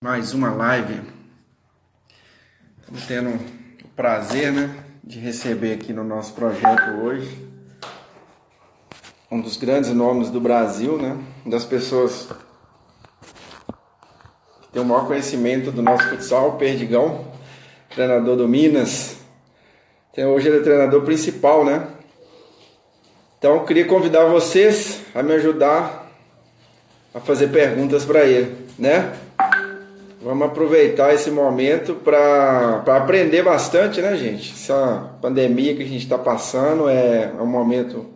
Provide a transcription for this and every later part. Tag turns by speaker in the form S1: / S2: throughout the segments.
S1: Mais uma live. Estamos tendo o prazer, de receber aqui no nosso projeto hoje um dos grandes nomes do Brasil, uma das pessoas que tem o maior conhecimento do nosso futsal, o Perdigão, treinador do Minas. Hoje ele é treinador principal, Então eu queria convidar vocês a me ajudar a fazer perguntas para ele, Vamos aproveitar esse momento para aprender bastante, gente? Essa pandemia que a gente está passando é um momento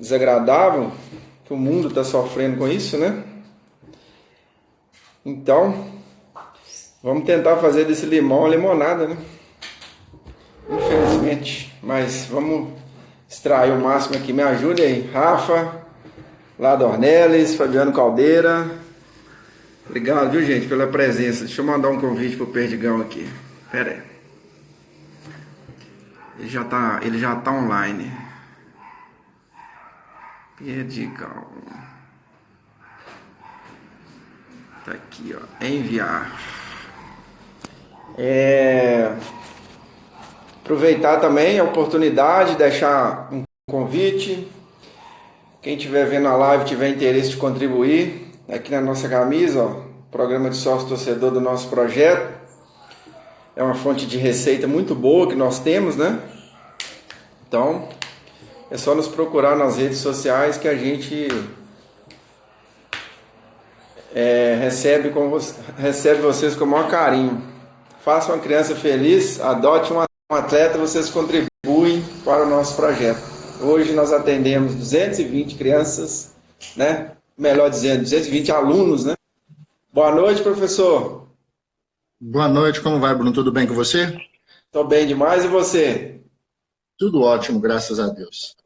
S1: desagradável, que o mundo está sofrendo com isso, Então, vamos tentar fazer desse limão uma limonada, Infelizmente, mas vamos extrair o máximo aqui. Me ajude aí, Rafa, Lado Ornelis, Fabiano Caldeira. Obrigado, viu, gente, pela presença. Deixa eu mandar um convite pro Perdigão aqui. Pera aí. Ele já tá online. Perdigão. Tá aqui, ó. Enviar. Aproveitar também a oportunidade, deixar um convite. Quem estiver vendo a live, tiver interesse de contribuir, aqui na nossa camisa, programa de sócio torcedor do nosso projeto. É uma fonte de receita muito boa que nós temos, Então, é só nos procurar nas redes sociais que a gente recebe vocês com o maior carinho. Faça uma criança feliz, adote um atleta, vocês contribuem para o nosso projeto. Hoje nós atendemos 220 crianças, Melhor dizendo, 220 alunos, Boa noite, professor.
S2: Boa noite, como vai, Bruno? Tudo bem com você?
S1: Estou bem demais, e você?
S2: Tudo ótimo, graças a Deus.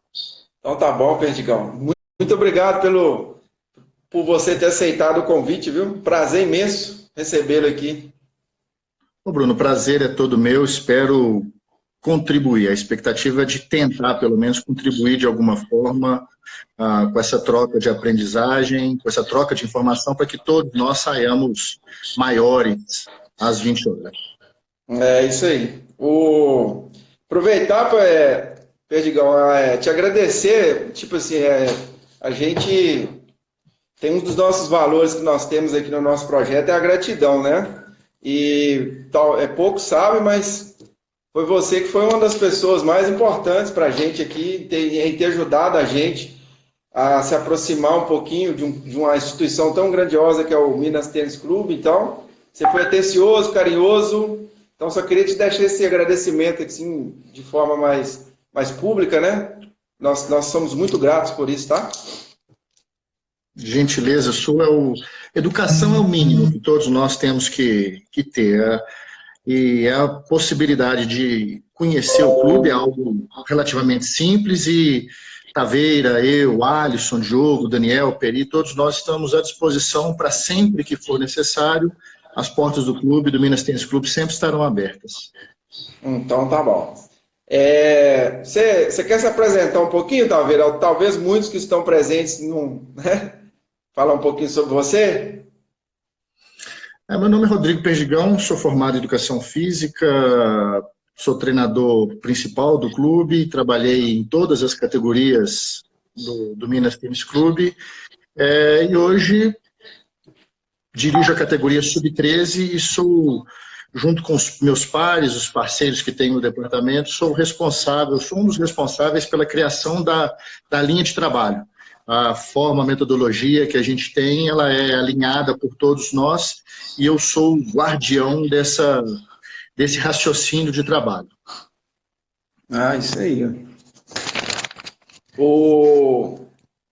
S1: Então tá bom, Perdigão. Muito obrigado por você ter aceitado o convite, viu? Prazer imenso recebê-lo aqui.
S2: Ô, Bruno, o prazer é todo meu, espero contribuir. A expectativa é de tentar, pelo menos, contribuir de alguma forma com essa troca de aprendizagem, com essa troca de informação, para que todos nós saiamos maiores às 20 horas.
S1: É isso aí. Aproveitar, Perdigão, te agradecer, a gente tem um dos nossos valores que nós temos aqui no nosso projeto, é a gratidão, E pouco sabe, mas foi você que foi uma das pessoas mais importantes para a gente aqui, em ter ajudado a gente a se aproximar um pouquinho de uma instituição tão grandiosa que é o Minas Tênis Clube. Então, você foi atencioso, carinhoso. Então, só queria te deixar esse agradecimento assim, de forma mais pública, Nós somos muito gratos por isso, tá?
S2: Gentileza sua, educação é o mínimo que todos nós temos que ter. E a possibilidade de conhecer o clube é algo relativamente simples e Taveira, eu, Alisson, Diogo, Daniel, Peri, todos nós estamos à disposição para sempre que for necessário. As portas do clube, do Minas Tênis Clube, sempre estarão abertas.
S1: Então tá bom. Você quer se apresentar um pouquinho, Taveira? Talvez muitos que estão presentes não... Falar um pouquinho sobre você?
S2: Meu nome é Rodrigo Perdigão, sou formado em Educação Física, sou treinador principal do clube, trabalhei em todas as categorias do Minas Tênis Clube e hoje dirijo a categoria Sub-13 e sou, junto com os meus pares, os parceiros que tenho no departamento, sou um dos responsáveis pela criação da linha de trabalho. A forma, a metodologia que a gente tem, ela é alinhada por todos nós e eu sou o guardião desse raciocínio de trabalho.
S1: Isso aí.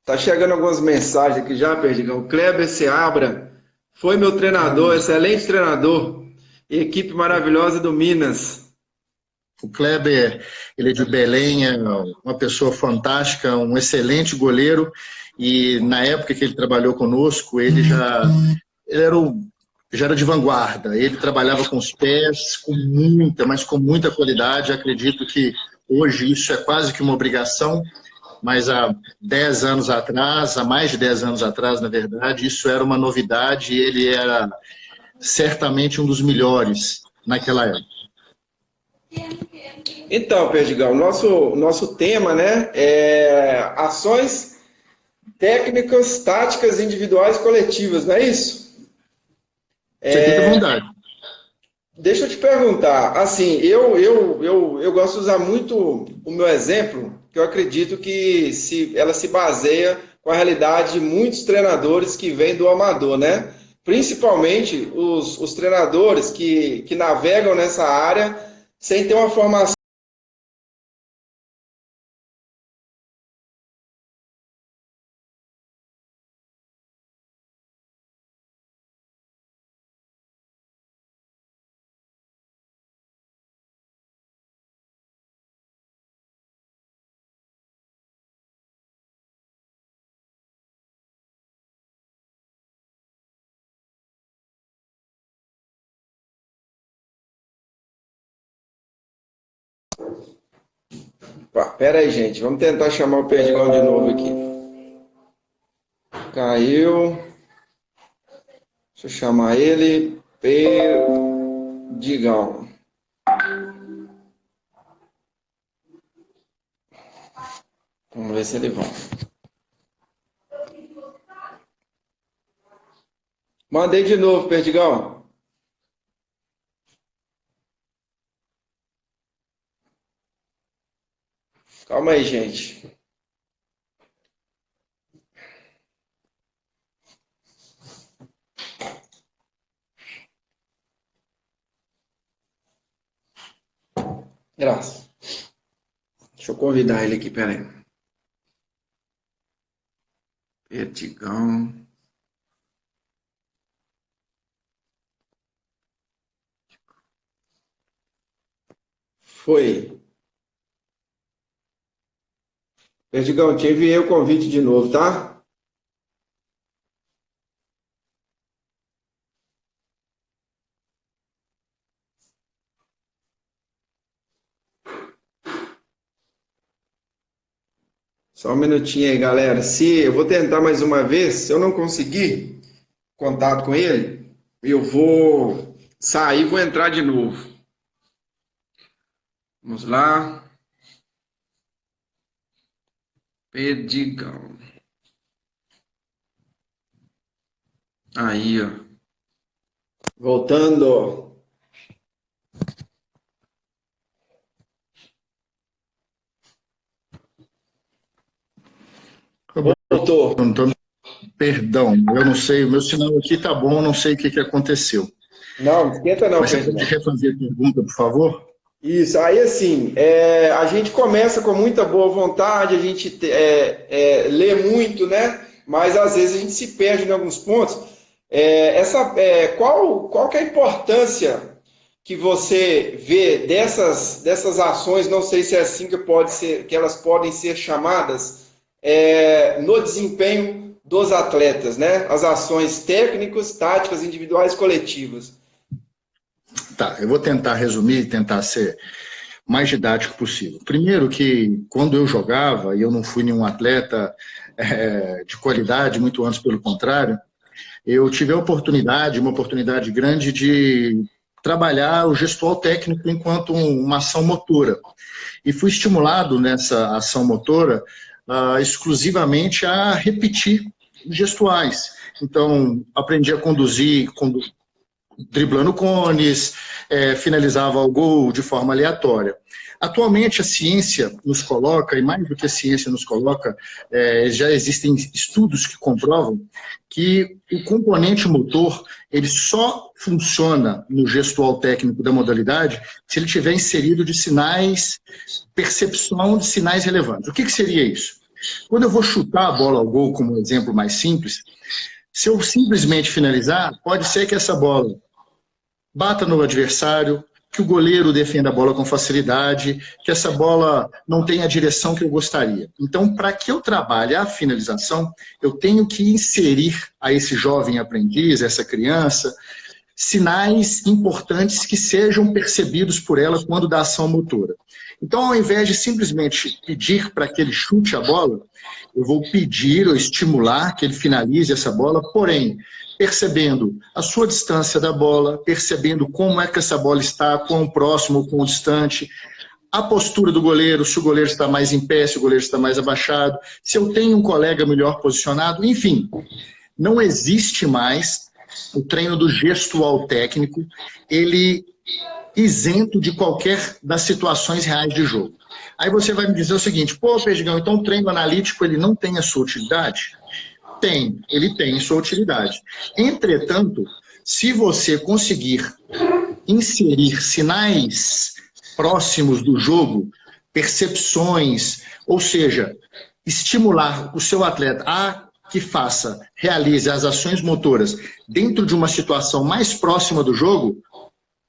S1: Tá chegando algumas mensagens aqui já, Perdigão. O Kleber Seabra foi meu treinador, excelente treinador. E equipe maravilhosa do Minas.
S2: O Kleber, ele é de Belém, é uma pessoa fantástica, um excelente goleiro, e na época que ele trabalhou conosco, ele já era de vanguarda, ele trabalhava com os pés, mas com muita qualidade. Acredito que hoje isso é quase que uma obrigação, mas há 10 anos atrás, há mais de 10 anos atrás, na verdade, isso era uma novidade, e ele era certamente um dos melhores naquela época.
S1: Então, Perdigão, nosso tema, né, é ações técnicas, táticas individuais coletivas, não é isso?
S2: Você fica à vontade.
S1: Deixa eu te perguntar, assim, eu gosto de usar muito o meu exemplo, que eu acredito que ela se baseia com a realidade de muitos treinadores que vêm do amador, né? Principalmente os treinadores que navegam nessa área sem ter uma formação. Pera aí, gente, vamos tentar chamar o Perdigão de novo aqui. Caiu. Deixa eu chamar ele. Perdigão. Vamos ver se ele volta. Mandei de novo, Perdigão. Calma aí, gente. Graças. Deixa eu convidar ele aqui, peraí. Perdigão. Foi. Perdigão, te enviei o convite de novo, tá? Só um minutinho aí, galera. Se eu vou tentar mais uma vez, se eu não conseguir contato com ele, eu vou sair e vou entrar de novo. Vamos lá. Perdigão. Aí, ó. Voltando. Voltou.
S2: Perdão, eu não sei, o meu sinal aqui tá bom, eu não sei o que aconteceu.
S1: Não, esquenta não,
S2: Mas você pode refazer a pergunta, por favor?
S1: Isso, aí assim, a gente começa com muita boa vontade, a gente lê muito, né? Mas às vezes a gente se perde em alguns pontos. Qual que é a importância que você vê dessas ações, não sei se é assim que elas podem ser chamadas, no desempenho dos atletas, né? As ações técnicas, táticas, individuais, coletivas.
S2: Tá, eu vou tentar resumir, tentar ser mais didático possível. Primeiro que, quando eu jogava, e eu não fui nenhum atleta de qualidade, muito antes pelo contrário, eu tive uma oportunidade grande de trabalhar o gestual técnico enquanto uma ação motora. E fui estimulado nessa ação motora exclusivamente a repetir gestuais. Então, aprendi a conduzir driblando cones, finalizava o gol de forma aleatória. Atualmente a ciência nos coloca, e mais do que a ciência nos coloca, já existem estudos que comprovam que o componente motor ele só funciona no gestual técnico da modalidade se ele tiver inserido de sinais, percepção de sinais relevantes. O que seria isso? Quando eu vou chutar a bola ao gol, como um exemplo mais simples, se eu simplesmente finalizar, pode ser que essa bola bata no adversário, que o goleiro defenda a bola com facilidade, que essa bola não tenha a direção que eu gostaria. Então, para que eu trabalhe a finalização, eu tenho que inserir a esse jovem aprendiz, essa criança, sinais importantes que sejam percebidos por ela quando da ação motora. Então, ao invés de simplesmente pedir para que ele chute a bola, eu vou pedir ou estimular que ele finalize essa bola, porém, percebendo a sua distância da bola, percebendo como é que essa bola está, quão próximo ou quão distante, a postura do goleiro, se o goleiro está mais em pé, se o goleiro está mais abaixado, se eu tenho um colega melhor posicionado, enfim. Não existe mais o treino do gestual técnico, ele isento de qualquer das situações reais de jogo. Aí você vai me dizer o seguinte, pô, Perdigão, então o treino analítico ele não tem a sua utilidade? Tem, ele tem sua utilidade. Entretanto, se você conseguir inserir sinais próximos do jogo, percepções, ou seja, estimular o seu atleta a que realize as ações motoras dentro de uma situação mais próxima do jogo,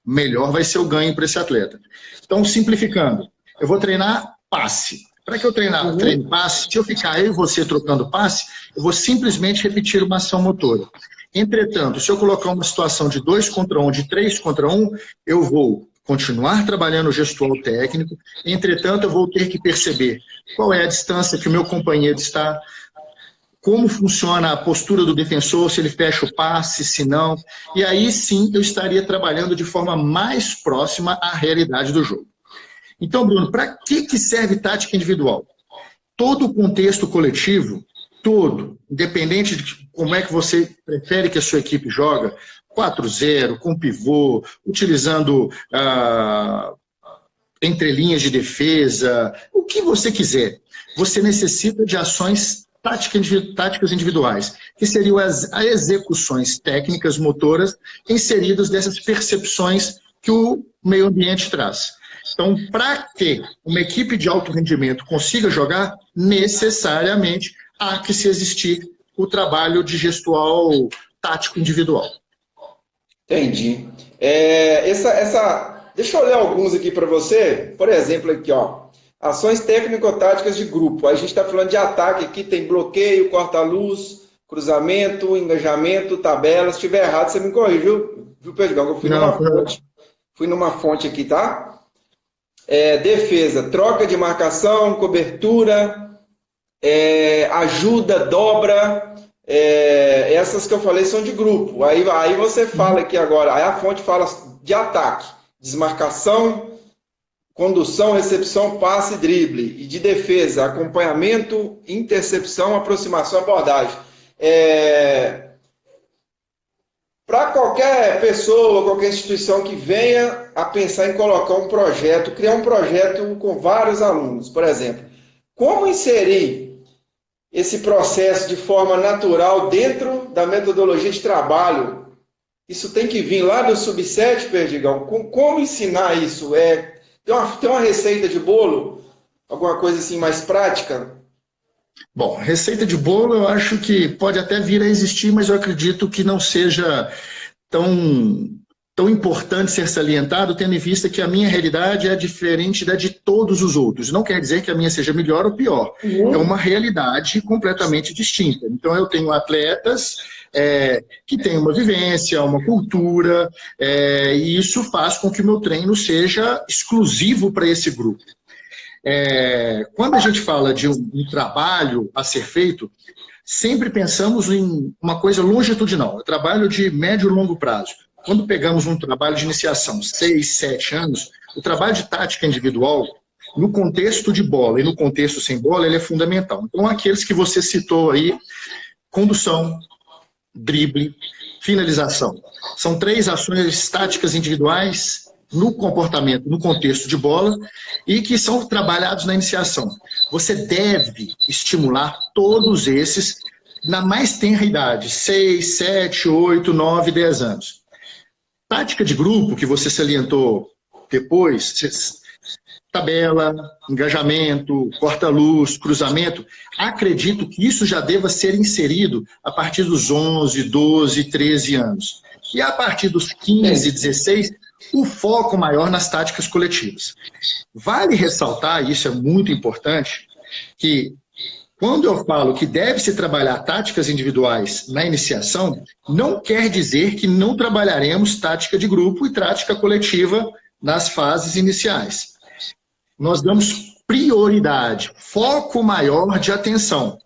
S2: melhor vai ser o ganho para esse atleta. Então, simplificando, eu vou treinar passe. Para que eu treine passe, se eu ficar eu e você trocando passe, eu vou simplesmente repetir uma ação motora. Entretanto, se eu colocar uma situação de 2 contra 1, de 3 contra 1, eu vou continuar trabalhando o gestual técnico, entretanto, eu vou ter que perceber qual é a distância que o meu companheiro está, como funciona a postura do defensor, se ele fecha o passe, se não. E aí sim eu estaria trabalhando de forma mais próxima à realidade do jogo. Então, Bruno, para que serve tática individual? Todo o contexto coletivo, todo, independente de como é que você prefere que a sua equipe joga, 4-0, com pivô, utilizando entrelinhas de defesa, o que você quiser. Você necessita de ações táticas individuais, que seriam as execuções técnicas motoras inseridas dessas percepções que o meio ambiente traz. Então, para que uma equipe de alto rendimento consiga jogar, necessariamente há que se existir o trabalho de gestual tático individual.
S1: Entendi. Deixa eu ler alguns aqui para você. Por exemplo, aqui, ó. Ações técnico-táticas de grupo. A gente está falando de ataque aqui, tem bloqueio, corta-luz, cruzamento, engajamento, tabela. Se estiver errado, você me corrigiu, viu, Perdigão? Eu fui numa fonte aqui, tá? Defesa, troca de marcação, cobertura, ajuda, dobra. Essas que eu falei são de grupo. Aí você fala aqui agora, aí a fonte fala de ataque, desmarcação, condução, recepção, passe e drible. E de defesa, acompanhamento, intercepção, aproximação, abordagem. Para qualquer pessoa, qualquer instituição que venha a pensar em colocar um projeto, criar um projeto com vários alunos, por exemplo, como inserir esse processo de forma natural dentro da metodologia de trabalho? Isso tem que vir lá do Sub-7, Perdigão? Como ensinar isso? Tem uma receita de bolo? Alguma coisa assim mais prática?
S2: Bom, receita de bolo eu acho que pode até vir a existir, mas eu acredito que não seja tão importante ser salientado, tendo em vista que a minha realidade é diferente da de todos os outros. Não quer dizer que a minha seja melhor ou pior. É uma realidade completamente distinta. Então eu tenho atletas que têm uma vivência, uma cultura, e isso faz com que o meu treino seja exclusivo para esse grupo. Quando a gente fala de um trabalho a ser feito, sempre pensamos em uma coisa longitudinal, trabalho de médio e longo prazo. Quando pegamos um trabalho de iniciação, 6, 7 anos, o trabalho de tática individual, no contexto de bola e no contexto sem bola, ele é fundamental. Então, aqueles que você citou aí, condução, drible, finalização. São 3 ações táticas individuais no comportamento, no contexto de bola, e que são trabalhados na iniciação. Você deve estimular todos esses na mais tenra idade, 6, 7, 8, 9, 10 anos. Tática de grupo, que você salientou depois, tabela, engajamento, corta-luz, cruzamento, acredito que isso já deva ser inserido a partir dos 11, 12, 13 anos. E a partir dos 15, 16, o foco maior nas táticas coletivas. Vale ressaltar, e isso é muito importante, que quando eu falo que deve-se trabalhar táticas individuais na iniciação, não quer dizer que não trabalharemos tática de grupo e tática coletiva nas fases iniciais. nós damos prioridade, foco maior de atenção.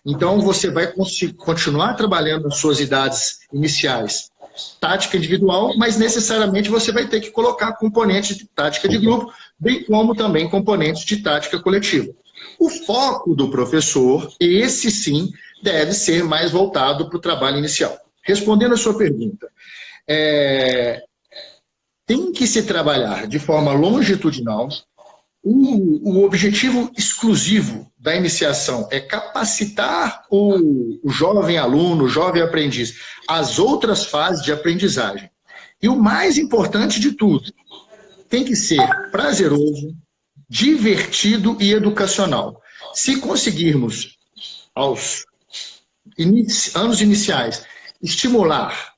S2: Então, você vai continuar trabalhando nas suas idades iniciais, tática individual, mas necessariamente você vai ter que colocar componentes de tática de grupo, bem como também componentes de tática coletiva. O foco do professor, esse sim, deve ser mais voltado para o trabalho inicial. Respondendo a sua pergunta, tem que se trabalhar de forma longitudinal. O objetivo exclusivo da iniciação é capacitar o jovem aluno, o jovem aprendiz, às outras fases de aprendizagem. E o mais importante de tudo, tem que ser prazeroso, divertido e educacional. Se conseguirmos, aos anos iniciais, estimular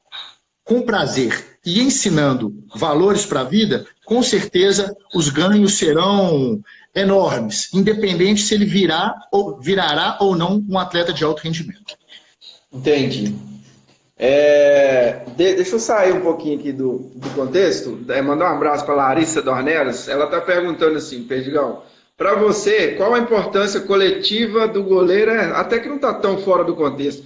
S2: com prazer e ensinando valores para a vida, com certeza os ganhos serão enormes, independente se ele virará ou não um atleta de alto rendimento.
S1: Entendi. Deixa eu sair um pouquinho aqui do contexto, mandar um abraço para Larissa Dornelis. Ela está perguntando assim, Perdigão, para você, qual a importância coletiva do goleiro, até que não está tão fora do contexto,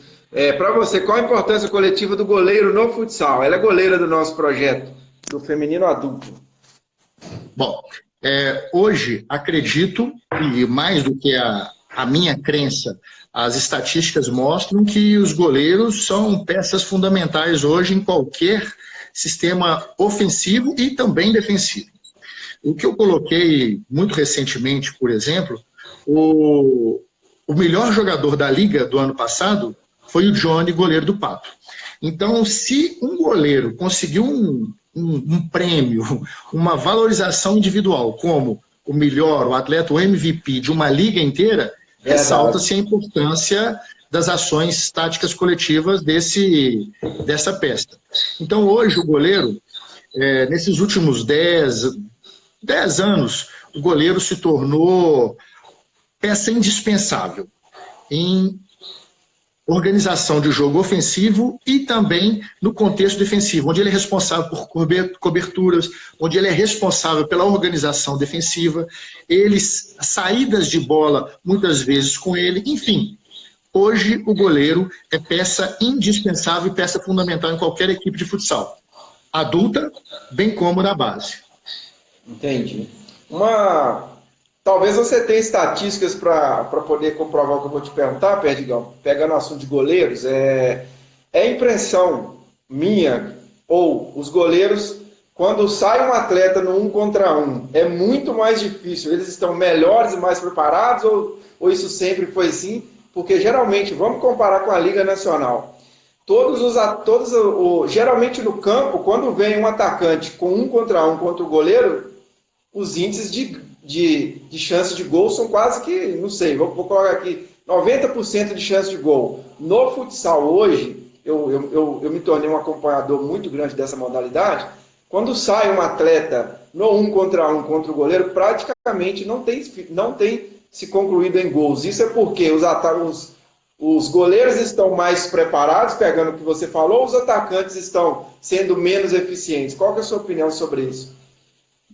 S1: para você, qual a importância coletiva do goleiro no futsal? Ela é goleira do nosso projeto, do feminino adulto.
S2: Bom, hoje acredito, e mais do que a minha crença, as estatísticas mostram que os goleiros são peças fundamentais hoje em qualquer sistema ofensivo e também defensivo. O que eu coloquei muito recentemente, por exemplo, o melhor jogador da Liga do ano passado foi o Johnny, goleiro do Pato. Então, se um goleiro conseguiu um prêmio, uma valorização individual, como o melhor, o atleta, o MVP de uma liga inteira, ressalta-se a importância das ações táticas coletivas dessa peça. Então, hoje, o goleiro, nesses últimos 10 anos, o goleiro se tornou peça indispensável em organização de jogo ofensivo e também no contexto defensivo, onde ele é responsável por coberturas, onde ele é responsável pela organização defensiva, saídas de bola muitas vezes com ele, enfim. Hoje o goleiro é peça indispensável e peça fundamental em qualquer equipe de futsal, adulta, bem como na base.
S1: Entendi. Talvez você tenha estatísticas para poder comprovar o que eu vou te perguntar, Perdigão, pegando o assunto de goleiros. É impressão minha, ou os goleiros, quando sai um atleta no 1 contra 1, é muito mais difícil, eles estão melhores e mais preparados, ou isso sempre foi assim? Porque geralmente, vamos comparar com a Liga Nacional, geralmente no campo, quando vem um atacante com 1 contra 1 contra o goleiro, os índices de chance de gol são quase que, não sei, vou colocar aqui, 90% de chance de gol. No futsal hoje, eu me tornei um acompanhador muito grande dessa modalidade. Quando sai um atleta no 1 contra 1 contra o goleiro, praticamente não tem se concluído em gols. Isso é porque os goleiros estão mais preparados, pegando o que você falou, ou os atacantes estão sendo menos eficientes? Qual que é a sua opinião sobre isso?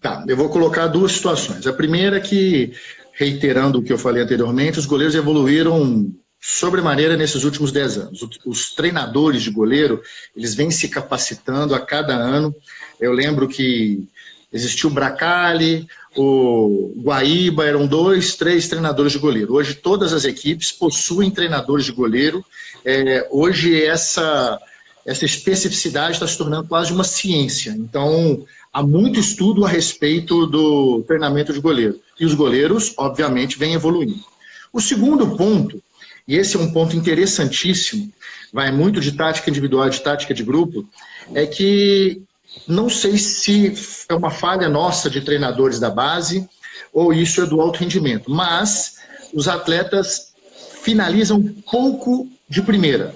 S2: Tá, eu vou colocar duas situações. A primeira é que, reiterando o que eu falei anteriormente, os goleiros evoluíram sobremaneira nesses últimos 10 anos. Os treinadores de goleiro, eles vêm se capacitando a cada ano. Eu lembro que existiu o Bracali, o Guaíba, eram 2, 3 treinadores de goleiro. Hoje todas as equipes possuem treinadores de goleiro. Hoje essa especificidade está se tornando quase uma ciência. Então, há muito estudo a respeito do treinamento de goleiro. E os goleiros, obviamente, vêm evoluindo. O segundo ponto, e esse é um ponto interessantíssimo, vai muito de tática individual e de tática de grupo, é que não sei se é uma falha nossa de treinadores da base ou isso é do alto rendimento, mas os atletas finalizam pouco de primeira.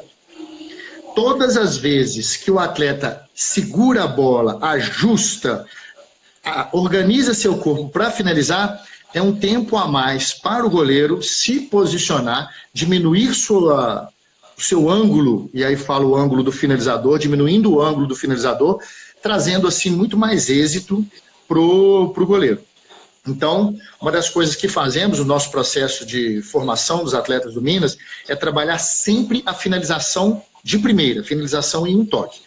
S2: Todas as vezes que o atleta segura a bola, ajusta, organiza seu corpo para finalizar, é um tempo a mais para o goleiro se posicionar, diminuir o seu ângulo, e aí falo o ângulo do finalizador, diminuindo o ângulo do finalizador, trazendo assim muito mais êxito para o goleiro. Então, uma das coisas que fazemos no nosso processo de formação dos atletas do Minas é trabalhar sempre a finalização de primeira, finalização em um toque.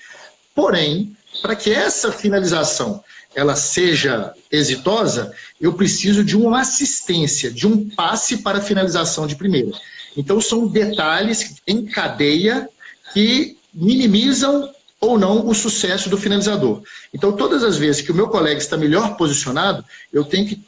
S2: Porém, para que essa finalização ela seja exitosa, eu preciso de uma assistência, de um passe para a finalização de primeira. Então, são detalhes em cadeia que minimizam ou não o sucesso do finalizador. Então, todas as vezes que o meu colega está melhor posicionado, eu tenho que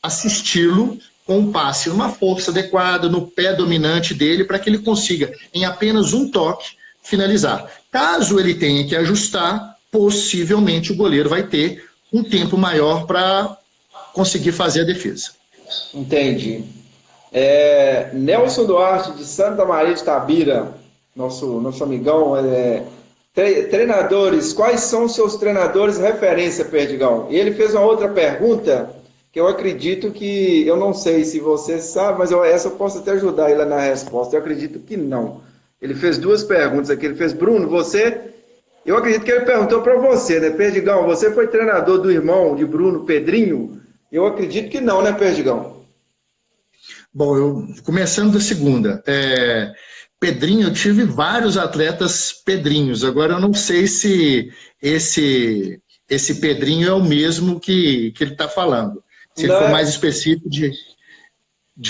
S2: assisti-lo com um passe numa força adequada, no pé dominante dele, para que ele consiga, em apenas um toque, finalizar. Caso ele tenha que ajustar, possivelmente o goleiro vai ter um tempo maior para conseguir fazer a defesa.
S1: Entendi. Nelson Duarte, de Santa Maria de Itabira, nosso amigão, treinadores, quais são os seus treinadores referência, Perdigão? E ele fez uma outra pergunta que eu acredito que, eu não sei se você sabe, mas essa eu posso até ajudar ele na resposta. Eu acredito que não. Ele fez duas perguntas aqui. Ele fez, Bruno, eu acredito que ele perguntou para você, né, Perdigão? Você foi treinador do irmão de Bruno, Pedrinho? Eu acredito que não, né, Perdigão?
S2: Bom, começando da segunda. Pedrinho, eu tive vários atletas Pedrinhos. Agora, eu não sei se esse Pedrinho é o mesmo que ele está falando. Se ele for mais específico, de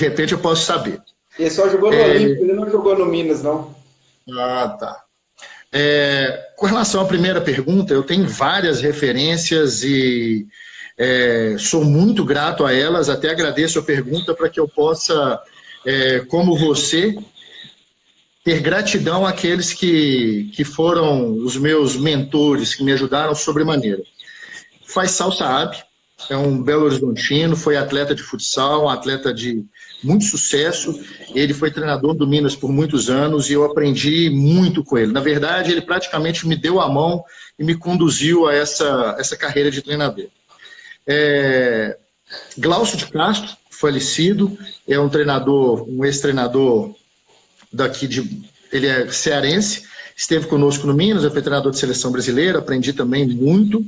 S2: repente eu posso saber.
S1: Ele só jogou no Olímpico, ele não jogou no Minas, não.
S2: Ah, tá. Com relação à primeira pergunta, eu tenho várias referências e sou muito grato a elas. Até agradeço a pergunta para que eu possa, como você, ter gratidão àqueles que foram os meus mentores, que me ajudaram sobremaneira. Faisal Saab é um Belo Horizontino, foi atleta de futsal, um atleta de muito sucesso. Ele foi treinador do Minas por muitos anos e eu aprendi muito com ele. Na verdade, ele praticamente me deu a mão e me conduziu a essa carreira de treinador. Glaucio de Castro, falecido, é um treinador, um ex-treinador ele é cearense, esteve conosco no Minas, eu fui treinador de seleção brasileira, aprendi também muito.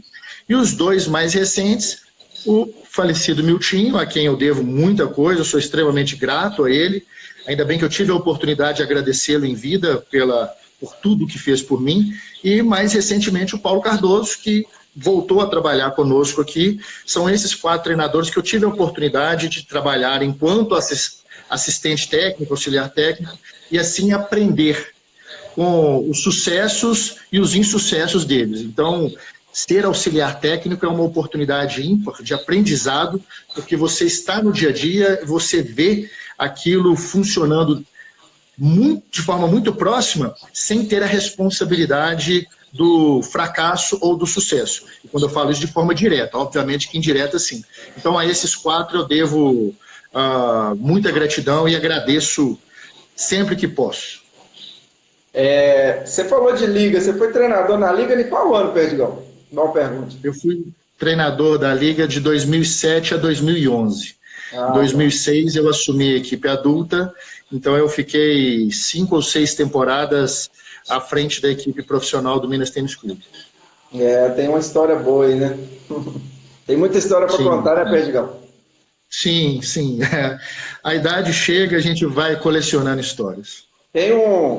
S2: E os dois mais recentes, o falecido Miltinho, a quem eu devo muita coisa, eu sou extremamente grato a ele, ainda bem que eu tive a oportunidade de agradecê-lo em vida por tudo que fez por mim, e mais recentemente o Paulo Cardoso, que voltou a trabalhar conosco aqui. São esses 4 treinadores que eu tive a oportunidade de trabalhar enquanto assistente técnico, auxiliar técnico, e assim aprender com os sucessos e os insucessos deles. Então, ser auxiliar técnico é uma oportunidade ímpar de aprendizado, porque você está no dia a dia, você vê aquilo funcionando de forma muito próxima, sem ter a responsabilidade do fracasso ou do sucesso. E quando eu falo isso de forma direta, obviamente que indireta sim. Então, a esses 4 eu devo muita gratidão e agradeço sempre que posso.
S1: Você falou de liga, você foi treinador na liga de qual ano, Perdigão? Não pergunte.
S2: Eu fui treinador da liga de 2007 a 2011. Em 2006 eu assumi a equipe adulta, então eu fiquei 5 ou 6 temporadas à frente da equipe profissional do Minas Tênis Clube.
S1: Tem uma história boa aí, né? Tem muita história para contar, né, Perdigão?
S2: Sim. A idade chega, a gente vai colecionando histórias.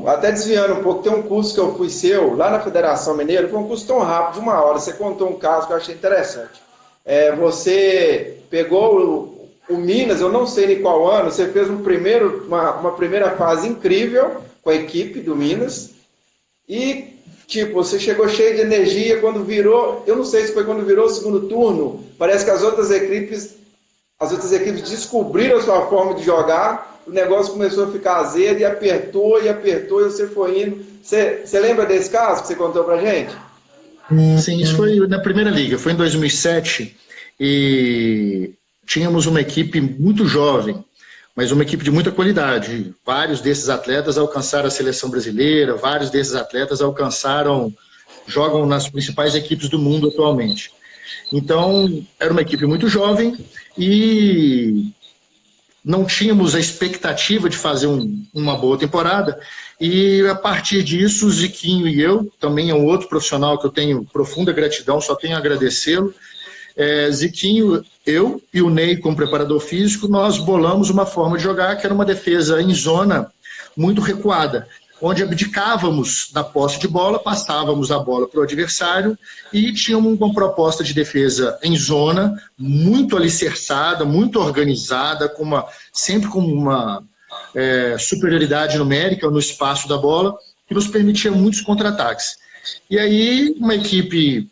S1: Até desviando um pouco, tem um curso que eu fui seu, lá na Federação Mineira, foi um curso tão rápido, de 1 hora, você contou um caso que eu achei interessante. Você pegou o Minas, eu não sei em qual ano, você fez uma primeira fase incrível com a equipe do Minas, e você chegou cheio de energia, quando virou, eu não sei se foi quando virou o segundo turno, parece que as outras equipes descobriram a sua forma de jogar, o negócio começou a ficar azedo e apertou, e você foi indo. Você lembra desse caso que você contou pra gente?
S2: Sim, isso foi na primeira liga, foi em 2007, e tínhamos uma equipe muito jovem, mas uma equipe de muita qualidade. Vários desses atletas alcançaram a seleção brasileira, vários desses atletas jogam nas principais equipes do mundo atualmente. Então, era uma equipe muito jovem e não tínhamos a expectativa de fazer uma boa temporada. E, a partir disso, o Ziquinho e eu, também é um outro profissional que eu tenho profunda gratidão, só tenho a agradecê-lo, Ziquinho, eu e o Ney, como preparador físico, nós bolamos uma forma de jogar que era uma defesa em zona muito recuada, onde abdicávamos da posse de bola, passávamos a bola para o adversário e tínhamos uma proposta de defesa em zona muito alicerçada, muito organizada, sempre com uma superioridade numérica no espaço da bola, que nos permitia muitos contra-ataques. E aí, uma equipe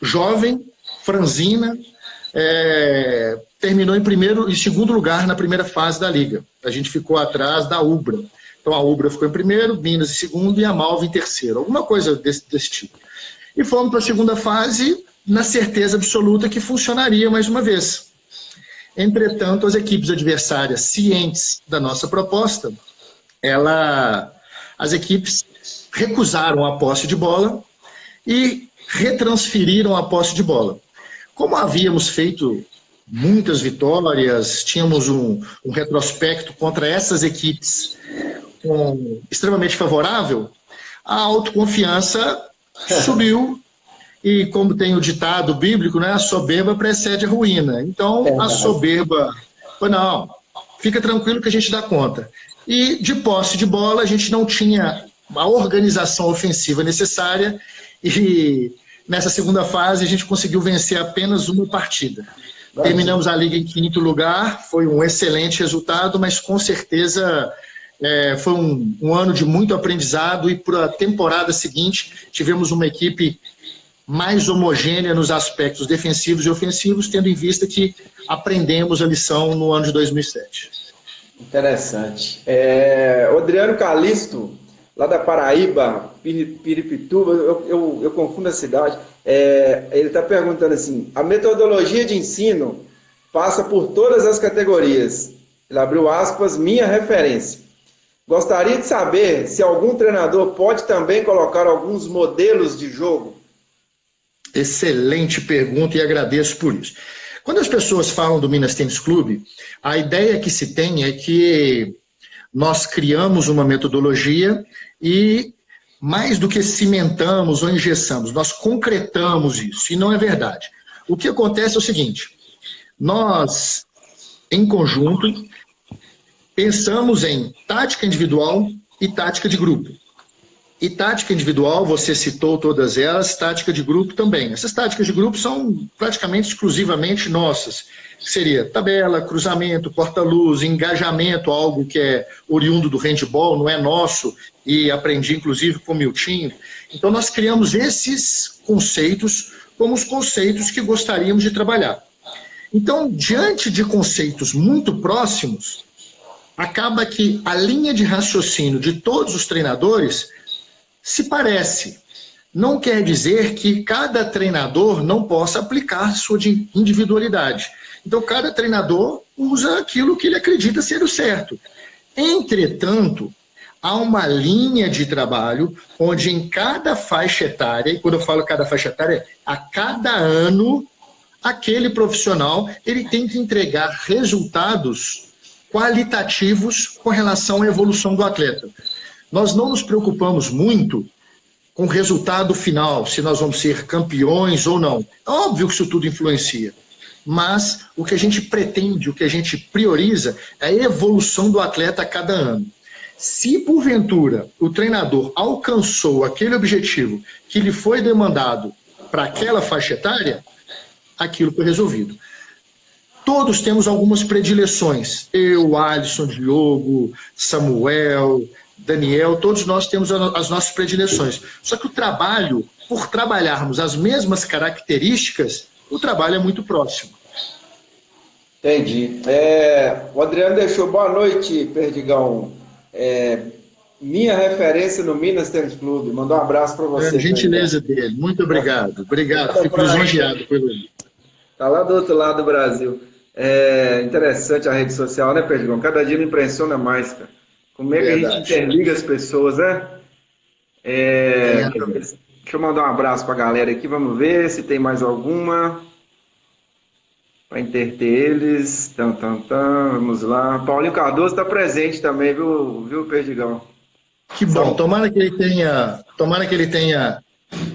S2: jovem, franzina, terminou em segundo lugar na primeira fase da Liga. A gente ficou atrás da Ubra. Então a Ubra ficou em primeiro, Minas em segundo e a Malva em terceiro. Alguma coisa desse tipo. E fomos para a segunda fase na certeza absoluta que funcionaria mais uma vez. Entretanto, as equipes adversárias, cientes da nossa proposta, as equipes recusaram a posse de bola e retransferiram a posse de bola. Como havíamos feito muitas vitórias, tínhamos um retrospecto contra essas equipes extremamente favorável, a autoconfiança subiu e, como tem o ditado bíblico, né, a soberba precede a ruína. Então, a soberba, não, fica tranquilo que a gente dá conta. E de posse de bola, a gente não tinha a organização ofensiva necessária e nessa segunda fase a gente conseguiu vencer apenas uma partida. Terminamos a Liga em quinto lugar, foi um excelente resultado, mas com certeza foi um ano de muito aprendizado e para a temporada seguinte tivemos uma equipe mais homogênea nos aspectos defensivos e ofensivos, tendo em vista que aprendemos a lição no ano de 2007.
S1: Interessante. O Adriano Calisto, lá da Paraíba, Piripituba, eu confundo a cidade, ele está perguntando assim, a metodologia de ensino passa por todas as categorias. Ele abriu aspas, minha referência. Gostaria de saber se algum treinador pode também colocar alguns modelos de jogo.
S2: Excelente pergunta e agradeço por isso. Quando as pessoas falam do Minas Tênis Clube, a ideia que se tem é que nós criamos uma metodologia e, mais do que cimentamos ou engessamos, nós concretamos isso, e não é verdade. O que acontece é o seguinte, nós, em conjunto, pensamos em tática individual e tática de grupo. E tática individual, você citou todas elas, tática de grupo também. Essas táticas de grupo são praticamente exclusivamente nossas. Seria tabela, cruzamento, porta-luz, engajamento, algo que é oriundo do handball, não é nosso, e aprendi inclusive com o Miltinho. Então nós criamos esses conceitos como os conceitos que gostaríamos de trabalhar. Então, diante de conceitos muito próximos, acaba que a linha de raciocínio de todos os treinadores se parece. Não quer dizer que cada treinador não possa aplicar sua individualidade. Então, cada treinador usa aquilo que ele acredita ser o certo. Entretanto, há uma linha de trabalho onde em cada faixa etária, e quando eu falo cada faixa etária, a cada ano, aquele profissional ele tem que entregar resultados qualitativos com relação à evolução do atleta. Nós não nos preocupamos muito com o resultado final, se nós vamos ser campeões ou não. É óbvio que isso tudo influencia, mas o que a gente pretende, o que a gente prioriza é a evolução do atleta a cada ano. Se, porventura, o treinador alcançou aquele objetivo que lhe foi demandado para aquela faixa etária, aquilo foi resolvido. Todos temos algumas predileções. Eu, Alisson, Diogo, Samuel, Daniel, todos nós temos as nossas predileções. Só que o trabalho, por trabalharmos as mesmas características, o trabalho é muito próximo.
S1: Entendi. O Adriano deixou boa noite, Perdigão. Minha referência no Minas Tênis Clube. Mandou um abraço para você.
S2: Gentileza dele. Muito obrigado. Obrigado. Fico lisonjeado pelo ele.
S1: Está lá do outro lado do Brasil. Interessante a rede social, né, Perdigão? Cada dia me impressiona mais, cara. Como é que a gente interliga as pessoas, né? Deixa eu mandar um abraço para a galera aqui. Vamos ver se tem mais alguma. Para interter eles. Vamos lá. Paulinho Cardoso está presente também, viu, Perdigão?
S2: Que bom. Tomara que ele tenha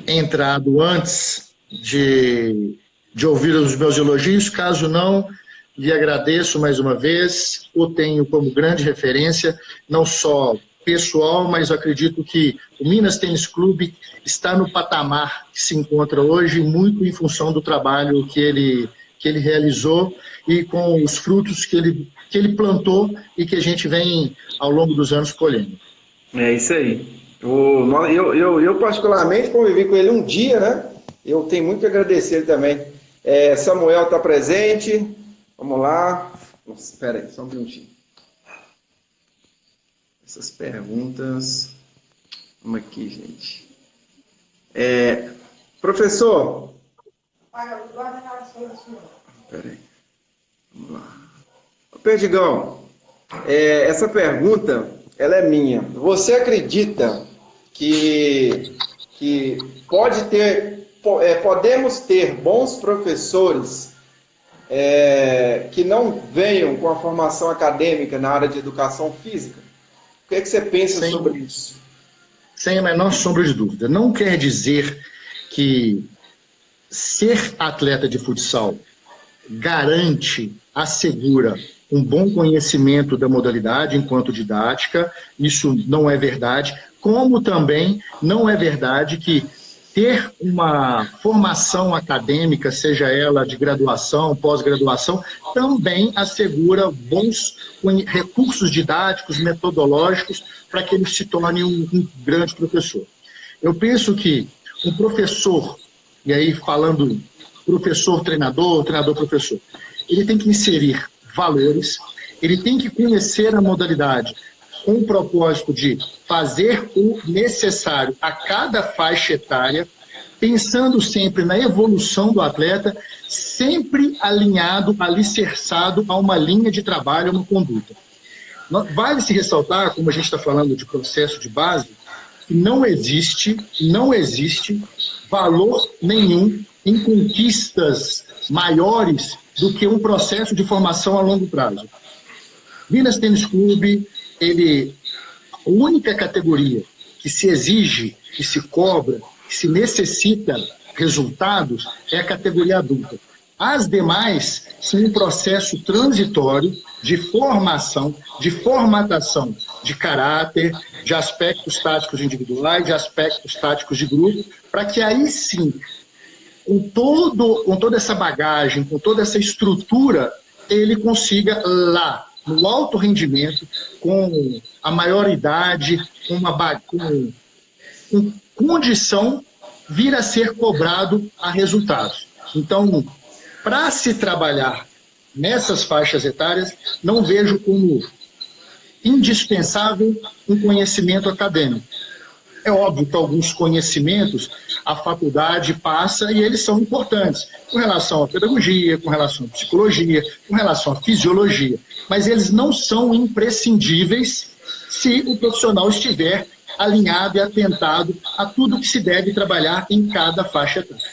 S2: entrado antes de de ouvir os meus elogios. Caso não, lhe agradeço mais uma vez. O tenho como grande referência, não só pessoal, mas acredito que o Minas Tênis Clube está no patamar que se encontra hoje, muito em função do trabalho que ele realizou e com os frutos que ele plantou e que a gente vem, ao longo dos anos, colhendo.
S1: É isso aí. Eu particularmente convivi com ele um dia, né? Eu tenho muito a agradecer ele também. Samuel está presente. Vamos lá. Nossa, espera aí, só um minutinho. Essas perguntas. Vamos aqui, gente. Professor. Espera aí. Vamos lá. Perdigão, essa pergunta, ela é minha. Você acredita que podemos ter bons professores que não venham com a formação acadêmica na área de educação física? O que você pensa sobre isso?
S2: Sem a menor sombra de dúvida. Não quer dizer que ser atleta de futsal garante, assegura um bom conhecimento da modalidade enquanto didática. Isso não é verdade. Como também não é verdade que ter uma formação acadêmica, seja ela de graduação, pós-graduação, também assegura bons recursos didáticos, metodológicos, para que ele se torne um grande professor. Eu penso que um professor, e aí falando professor-treinador, treinador-professor, ele tem que inserir valores, ele tem que conhecer a modalidade com o propósito de fazer o necessário a cada faixa etária, pensando sempre na evolução do atleta, sempre alinhado, alicerçado a uma linha de trabalho, a uma conduta. Vale se ressaltar, como a gente está falando de processo de base, que não existe valor nenhum em conquistas maiores do que um processo de formação a longo prazo. Minas Tênis Clube, a única categoria que se exige, que se cobra, que se necessita resultados é a categoria adulta. As demais são um processo transitório de formação, de formatação de caráter, de aspectos táticos individuais, de aspectos táticos de grupo, para que aí sim, com toda essa bagagem, com toda essa estrutura, ele consiga lá, no alto rendimento, com a maior idade, com condição, vir a ser cobrado a resultados. Então, para se trabalhar nessas faixas etárias, não vejo como indispensável um conhecimento acadêmico. É óbvio que alguns conhecimentos a faculdade passa e eles são importantes, com relação à pedagogia, com relação à psicologia, com relação à fisiologia, mas eles não são imprescindíveis se o profissional estiver alinhado e atentado a tudo que se deve trabalhar em cada faixa etária.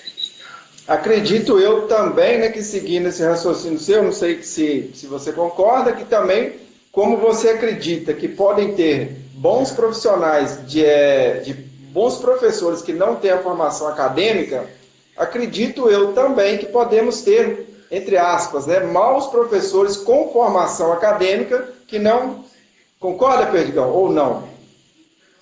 S1: Acredito eu também, né, que seguindo esse raciocínio seu, não sei se você concorda, que também, como você acredita que podem ter bons profissionais, de bons professores que não têm a formação acadêmica, acredito eu também que podemos ter, entre aspas, né, maus professores com formação acadêmica que não... Concorda, Perdigão, ou não?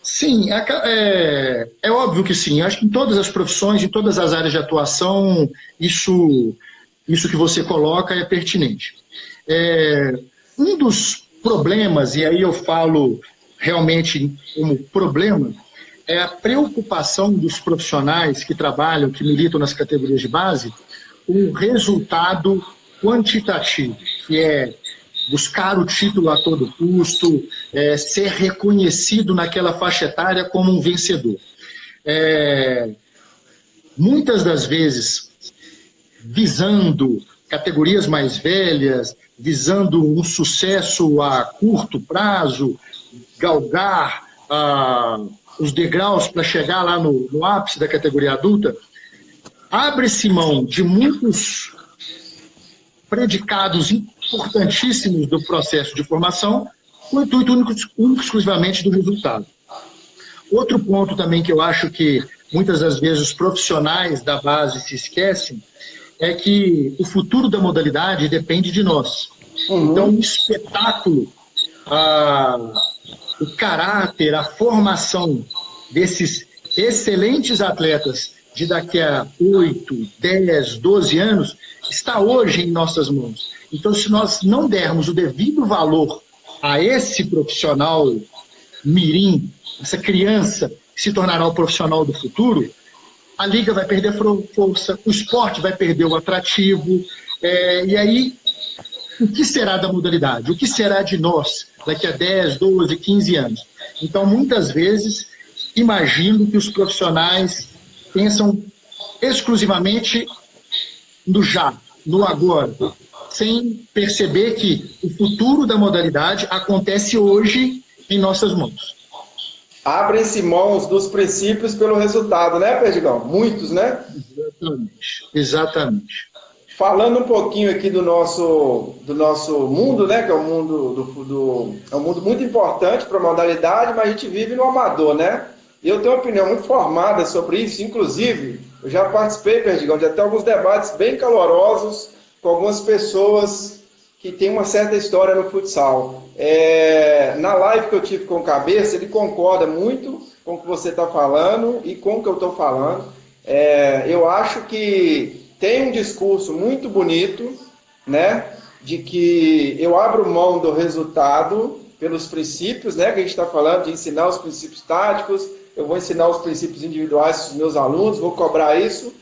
S2: Sim, é óbvio que sim. Acho que em todas as profissões, em todas as áreas de atuação, isso que você coloca é pertinente. Um dos problemas, e aí eu falo realmente como problema, é a preocupação dos profissionais que trabalham, que militam nas categorias de base, o resultado quantitativo, que é buscar o título a todo custo, ser reconhecido naquela faixa etária como um vencedor. Muitas das vezes, visando categorias mais velhas, visando um sucesso a curto prazo, galgar os degraus para chegar lá no ápice da categoria adulta, abre-se mão de muitos predicados importantíssimos do processo de formação, com o intuito único exclusivamente do resultado. Outro ponto também que eu acho que muitas das vezes os profissionais da base se esquecem é que o futuro da modalidade depende de nós. Então, o espetáculo, o caráter, a formação desses excelentes atletas de daqui a 8, 10, 12 anos está hoje em nossas mãos. Então, se nós não dermos o devido valor a esse profissional mirim, essa criança que se tornará o profissional do futuro, a liga vai perder força, o esporte vai perder o atrativo, e aí o que será da modalidade? O que será de nós daqui a 10, 12, 15 anos? Então, muitas vezes, imagino que os profissionais pensam exclusivamente no já, no agora, sem perceber que o futuro da modalidade acontece hoje em nossas mãos.
S1: Abrem-se mãos dos princípios pelo resultado, né, Perdigão? Muitos, né?
S2: Exatamente.
S1: Falando um pouquinho aqui do nosso mundo, né, que é um mundo é um mundo muito importante para a modalidade, mas a gente vive no amador, né? E eu tenho uma opinião muito formada sobre isso, inclusive, eu já participei, Perdigão, de até alguns debates bem calorosos com algumas pessoas que têm uma certa história no futsal. Na live que eu tive com o Cabeça, ele concorda muito com o que você está falando e com o que eu estou falando. Eu acho que tem um discurso muito bonito, né, de que eu abro mão do resultado pelos princípios, né, que a gente está falando, de ensinar os princípios táticos, eu vou ensinar os princípios individuais para os meus alunos, vou cobrar isso.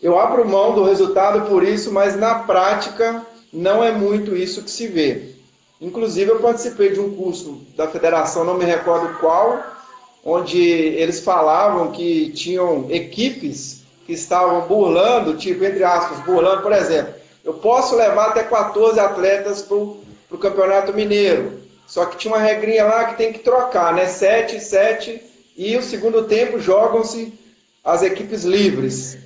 S1: Eu abro mão do resultado por isso, mas na prática não é muito isso que se vê. Inclusive, eu participei de um curso da federação, não me recordo qual, onde eles falavam que tinham equipes que estavam burlando, tipo, entre aspas, burlando, por exemplo, eu posso levar até 14 atletas para o Campeonato Mineiro, só que tinha uma regrinha lá que tem que trocar, né? 7, 7, e o segundo tempo jogam-se as equipes livres.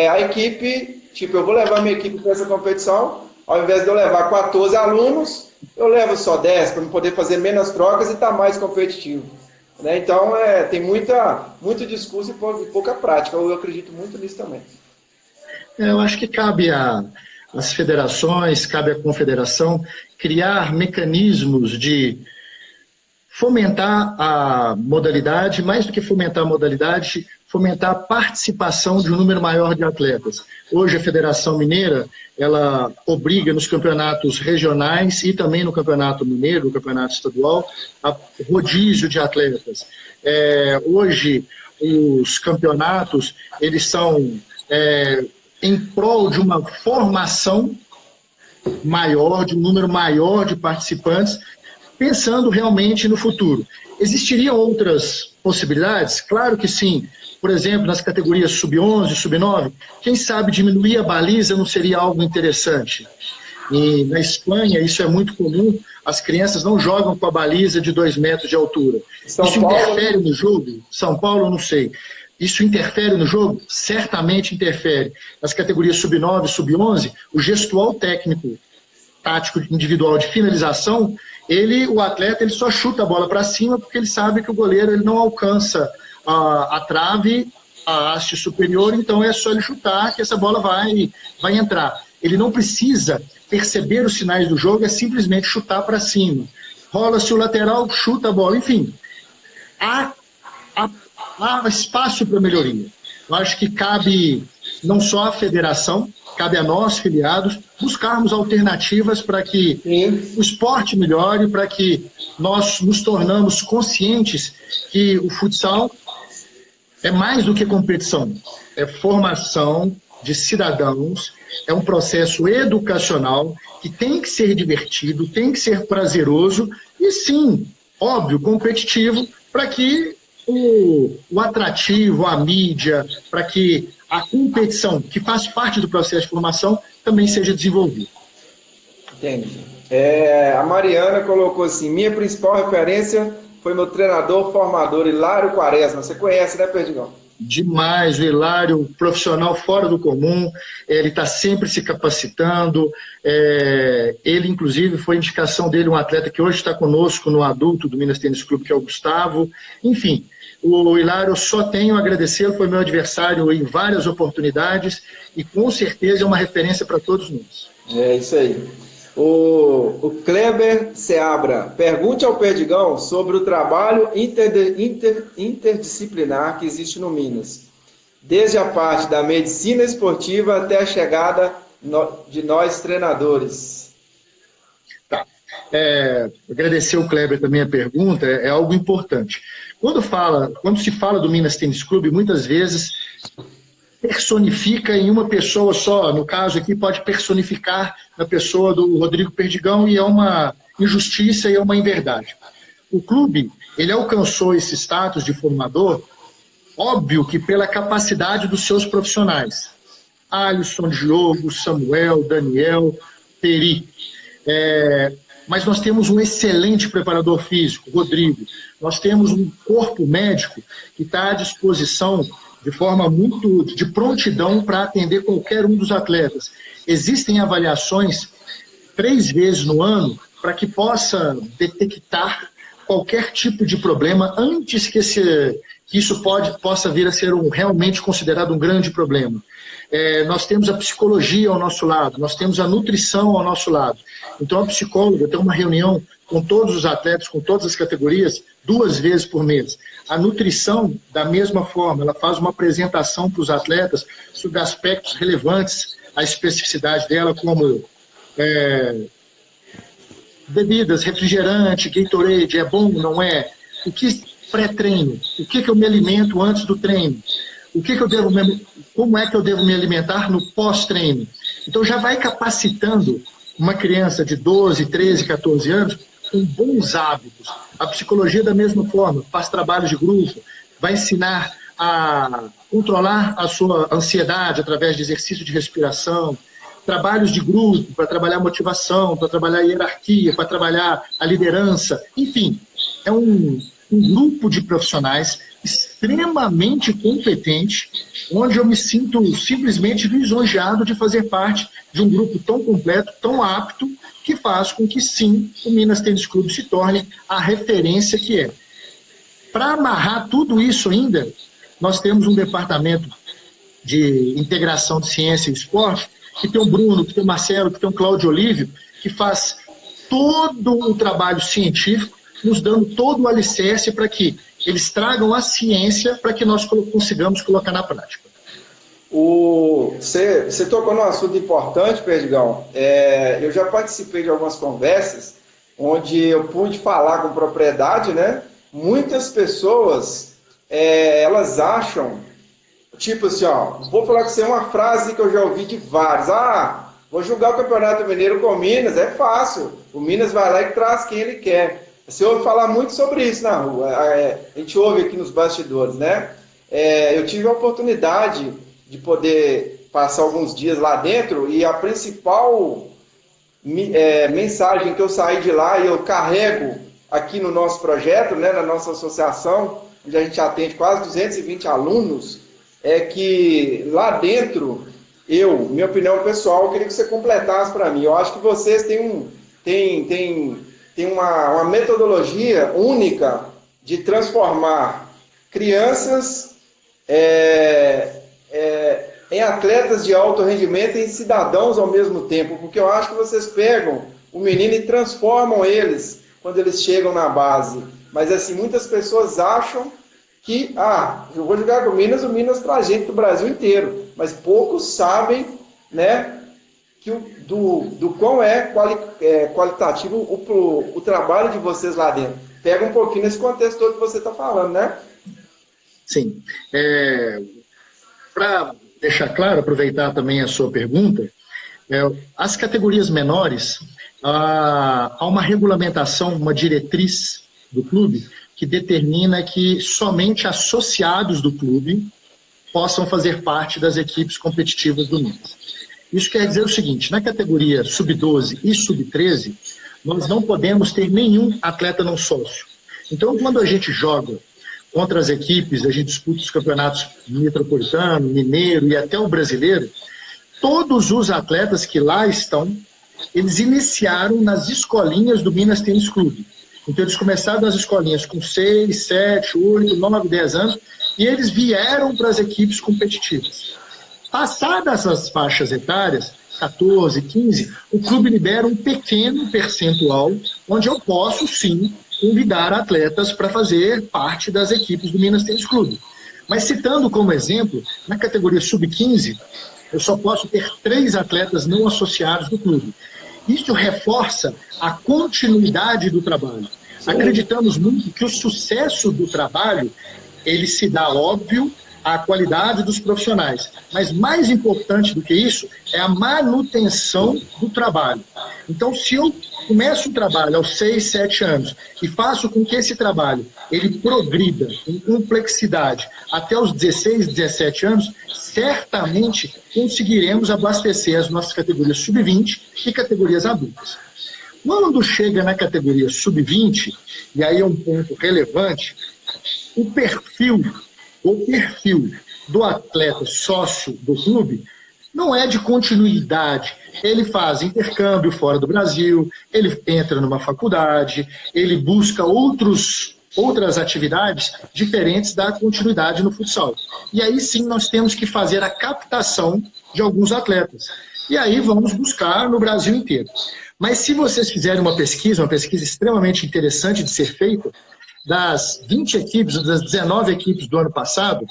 S1: A equipe, tipo, eu vou levar minha equipe para essa competição, ao invés de eu levar 14 alunos, eu levo só 10, para não poder fazer menos trocas e estar mais competitivo. Né? Então, tem muito discurso e pouca prática. Eu acredito muito nisso também.
S2: Eu acho que cabe às federações, cabe à confederação criar mecanismos de fomentar a modalidade, mais do que fomentar a modalidade, fomentar a participação de um número maior de atletas. Hoje a Federação Mineira, ela obriga nos campeonatos regionais e também no Campeonato Mineiro, no Campeonato Estadual, a rodízio de atletas. Hoje os campeonatos, eles são em prol de uma formação maior, de um número maior de participantes, pensando realmente no futuro. Existiriam outras possibilidades? Claro que sim. Por exemplo, nas categorias sub-11, sub-9, quem sabe diminuir a baliza não seria algo interessante? E na Espanha, isso é muito comum, as crianças não jogam com a baliza de 2 metros de altura. Isso interfere no jogo? São Paulo, não sei. Isso interfere no jogo? Certamente interfere. Nas categorias sub-9, sub-11, o gestual técnico tático individual de finalização, o atleta ele só chuta a bola para cima porque ele sabe que o goleiro ele não alcança a trave, a haste superior, então é só ele chutar que essa bola vai entrar. Ele não precisa perceber os sinais do jogo, é simplesmente chutar para cima. Rola-se o lateral, chuta a bola, enfim. Há espaço para melhoria. Eu acho que cabe não só à federação, cabe a nós, filiados, buscarmos alternativas para que o esporte melhore, para que nós nos tornamos conscientes que o futsal é mais do que competição, é formação de cidadãos, é um processo educacional que tem que ser divertido, tem que ser prazeroso e, sim, óbvio, competitivo, para que o atrativo, a mídia, para que a competição, que faz parte do processo de formação, também seja desenvolvida.
S1: Entendi. A Mariana colocou assim, minha principal referência foi meu treinador formador, Hilário Quaresma. Você conhece, né, Perdigão?
S2: Demais, o Hilário, profissional fora do comum, ele está sempre se capacitando, ele inclusive foi indicação dele, um atleta que hoje está conosco no adulto do Minas Tênis Clube, que é o Gustavo. Enfim, O Hilário, eu só tenho a agradecê-lo, foi meu adversário em várias oportunidades e com certeza é uma referência para todos nós.
S1: É isso aí. O Kleber Seabra, pergunte ao Perdigão sobre o trabalho interdisciplinar que existe no Minas, desde a parte da medicina esportiva até a chegada de nós treinadores.
S2: Tá. Agradecer ao Kleber também a pergunta, é algo importante. Quando se fala do Minas Tênis Clube, muitas vezes personifica em uma pessoa só. No caso aqui, pode personificar na pessoa do Rodrigo Perdigão e é uma injustiça e é uma inverdade. O clube, ele alcançou esse status de formador, óbvio que pela capacidade dos seus profissionais. Alisson, Diogo, Samuel, Daniel, Peri. Mas nós temos um excelente preparador físico, Rodrigo. Nós temos um corpo médico que está à disposição de forma muito de prontidão para atender qualquer um dos atletas. Existem avaliações 3 vezes no ano para que possa detectar qualquer tipo de problema antes que isso possa vir a ser realmente considerado um grande problema. Nós temos a psicologia ao nosso lado, nós temos a nutrição ao nosso lado. Então a psicóloga tem uma reunião com todos os atletas, com todas as categorias, 2 vezes por mês. A nutrição, da mesma forma, ela faz uma apresentação para os atletas sobre aspectos relevantes à especificidade dela, como bebidas, refrigerante, Gatorade, é bom, não é? O que pré-treino? O que eu me alimento antes do treino? Como é que eu devo me alimentar no pós-treino? Então já vai capacitando uma criança de 12, 13, 14 anos com bons hábitos. A psicologia da mesma forma, faz trabalhos de grupo, vai ensinar a controlar a sua ansiedade através de exercício de respiração, trabalhos de grupo para trabalhar motivação, para trabalhar hierarquia, para trabalhar a liderança, enfim, é um grupo de profissionais extremamente competente, onde eu me sinto simplesmente lisonjeado de fazer parte de um grupo tão completo, tão apto, que faz com que, sim, o Minas Tênis Clube se torne a referência que é. Para amarrar tudo isso ainda, nós temos um departamento de integração de ciência e esporte, que tem o Bruno, que tem o Marcelo, que tem o Cláudio Olívio, que faz todo o trabalho científico, nos dando todo o alicerce para que eles tragam a ciência para que nós consigamos colocar na prática.
S1: Você tocou num assunto importante, Perdigão. Eu já participei de algumas conversas onde eu pude falar com propriedade, né? Muitas pessoas, elas acham, tipo assim, vou falar com você uma frase que eu já ouvi de vários. Vou jogar o Campeonato Mineiro com o Minas, é fácil. O Minas vai lá e traz quem ele quer. Você ouve falar muito sobre isso na rua, a gente ouve aqui nos bastidores, né? Eu tive a oportunidade de poder passar alguns dias lá dentro e a principal mensagem que eu saí de lá e eu carrego aqui no nosso projeto, né, na nossa associação, onde a gente atende quase 220 alunos, é que lá dentro, minha opinião pessoal, eu queria que você completasse para mim. Eu acho que vocês têm uma metodologia única de transformar crianças em atletas de alto rendimento e em cidadãos ao mesmo tempo, porque eu acho que vocês pegam o menino e transformam eles quando eles chegam na base. Mas assim, muitas pessoas acham que, eu vou jogar com o Minas traz gente do Brasil inteiro, mas poucos sabem, né, do quão qualitativo o trabalho de vocês lá dentro. Pega um pouquinho nesse contexto todo que você está falando, né?
S2: Sim. Para deixar claro, aproveitar também a sua pergunta, as categorias menores, há uma regulamentação, uma diretriz do clube que determina que somente associados do clube possam fazer parte das equipes competitivas do Minas. Isso quer dizer o seguinte, na categoria sub-12 e sub-13, nós não podemos ter nenhum atleta não sócio. Então, quando a gente joga contra as equipes, a gente disputa os campeonatos metropolitano, mineiro e até o brasileiro, todos os atletas que lá estão, eles iniciaram nas escolinhas do Minas Tênis Clube. Então, eles começaram nas escolinhas com 6, 7, 8, 9, 10 anos, e eles vieram para as equipes competitivas. Passadas as faixas etárias, 14, 15, o clube libera um pequeno percentual, onde eu posso, sim, convidar atletas para fazer parte das equipes do Minas Tênis Clube. Mas citando como exemplo, na categoria sub-15, eu só posso ter 3 atletas não associados do clube. Isso reforça a continuidade do trabalho. Acreditamos muito que o sucesso do trabalho, ele se dá, óbvio, à qualidade dos profissionais. Mas mais importante do que isso é a manutenção do trabalho. Então, se eu começo o trabalho aos 6, 7 anos e faço com que esse trabalho ele progrida em complexidade até os 16, 17 anos, certamente conseguiremos abastecer as nossas categorias sub-20 e categorias adultas. Quando chega na categoria sub-20, e aí é um ponto relevante, o perfil do atleta sócio do clube não é de continuidade. Ele faz intercâmbio fora do Brasil, ele entra numa faculdade, ele busca outras atividades diferentes da continuidade no futsal. E aí sim nós temos que fazer a captação de alguns atletas. E aí vamos buscar no Brasil inteiro. Mas se vocês fizerem uma pesquisa extremamente interessante de ser feita, das 20 equipes, das 19 equipes do ano passado,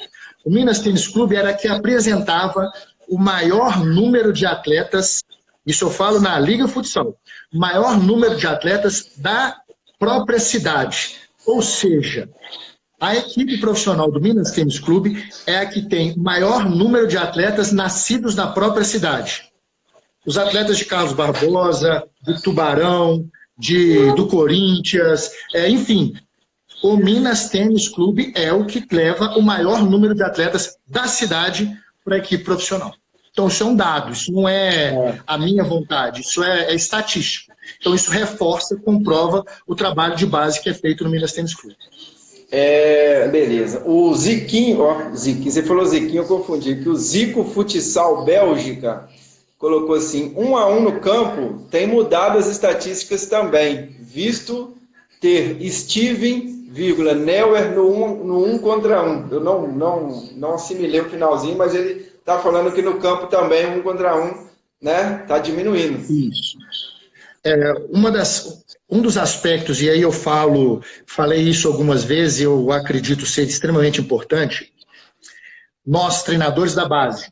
S2: o Minas Tênis Clube era a que apresentava o maior número de atletas, isso eu falo na Liga Futsal, o maior número de atletas da própria cidade. Ou seja, a equipe profissional do Minas Tênis Clube é a que tem maior número de atletas nascidos na própria cidade. Os atletas de Carlos Barbosa, do Tubarão, do Corinthians, enfim, o Minas Tênis Clube é o que leva o maior número de atletas da cidade para a equipe profissional. Então, isso é um dado, isso não é a minha vontade, isso é estatístico. Então, isso reforça, comprova o trabalho de base que é feito no Minas Tênis Clube.
S1: Beleza. O Ziquinho, você falou Ziquinho, eu confundi, que o Zico Futsal Bélgica colocou assim, 1 a 1 no campo tem mudado as estatísticas também, visto ter Steven, Neuer no 1 contra 1. Eu não assimilei o finalzinho, mas ele está falando que no campo também 1 contra 1, né? Está diminuindo.
S2: Isso. Um dos aspectos, e aí eu falei isso algumas vezes, eu acredito ser extremamente importante, nós, treinadores da base,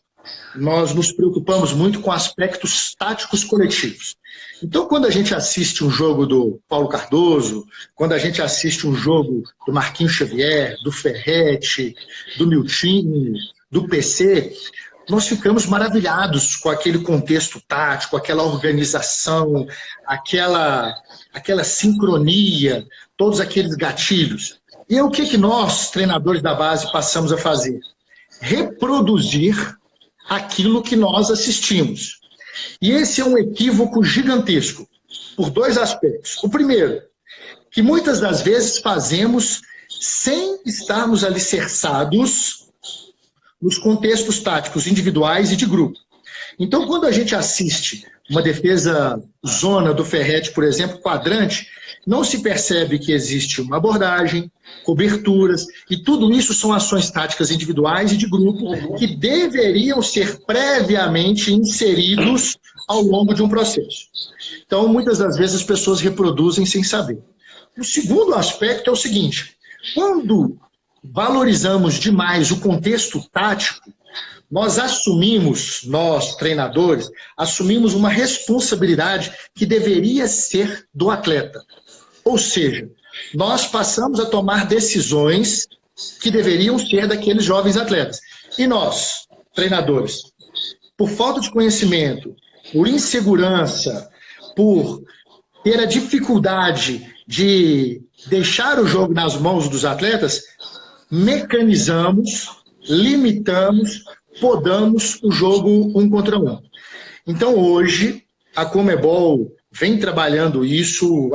S2: nós nos preocupamos muito com aspectos táticos coletivos. Então, quando a gente assiste um jogo do Paulo Cardoso, quando a gente assiste um jogo do Marquinhos Xavier, do Ferretti, do Miltinho, do PC, nós ficamos maravilhados com aquele contexto tático, aquela organização, aquela sincronia, todos aqueles gatilhos. E o que nós, treinadores da base, passamos a fazer? Reproduzir aquilo que nós assistimos. E esse é um equívoco gigantesco, por 2 aspectos. O primeiro, que muitas das vezes fazemos sem estarmos alicerçados nos contextos táticos individuais e de grupo. Então, quando a gente assiste uma defesa zona do Ferretti, por exemplo, quadrante, não se percebe que existe uma abordagem, coberturas, e tudo isso são ações táticas individuais e de grupo que deveriam ser previamente inseridos ao longo de um processo. Então, muitas das vezes as pessoas reproduzem sem saber. O segundo aspecto é o seguinte, quando valorizamos demais o contexto tático, nós treinadores, assumimos uma responsabilidade que deveria ser do atleta. Ou seja, nós passamos a tomar decisões que deveriam ser daqueles jovens atletas. E nós, treinadores, por falta de conhecimento, por insegurança, por ter a dificuldade de deixar o jogo nas mãos dos atletas, mecanizamos, limitamos, podamos o jogo 1 contra 1. Então, hoje, a Conmebol vem trabalhando isso.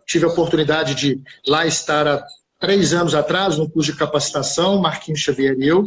S2: Tive a oportunidade de lá estar há 3 anos atrás, no curso de capacitação, Marquinhos Xavier e eu,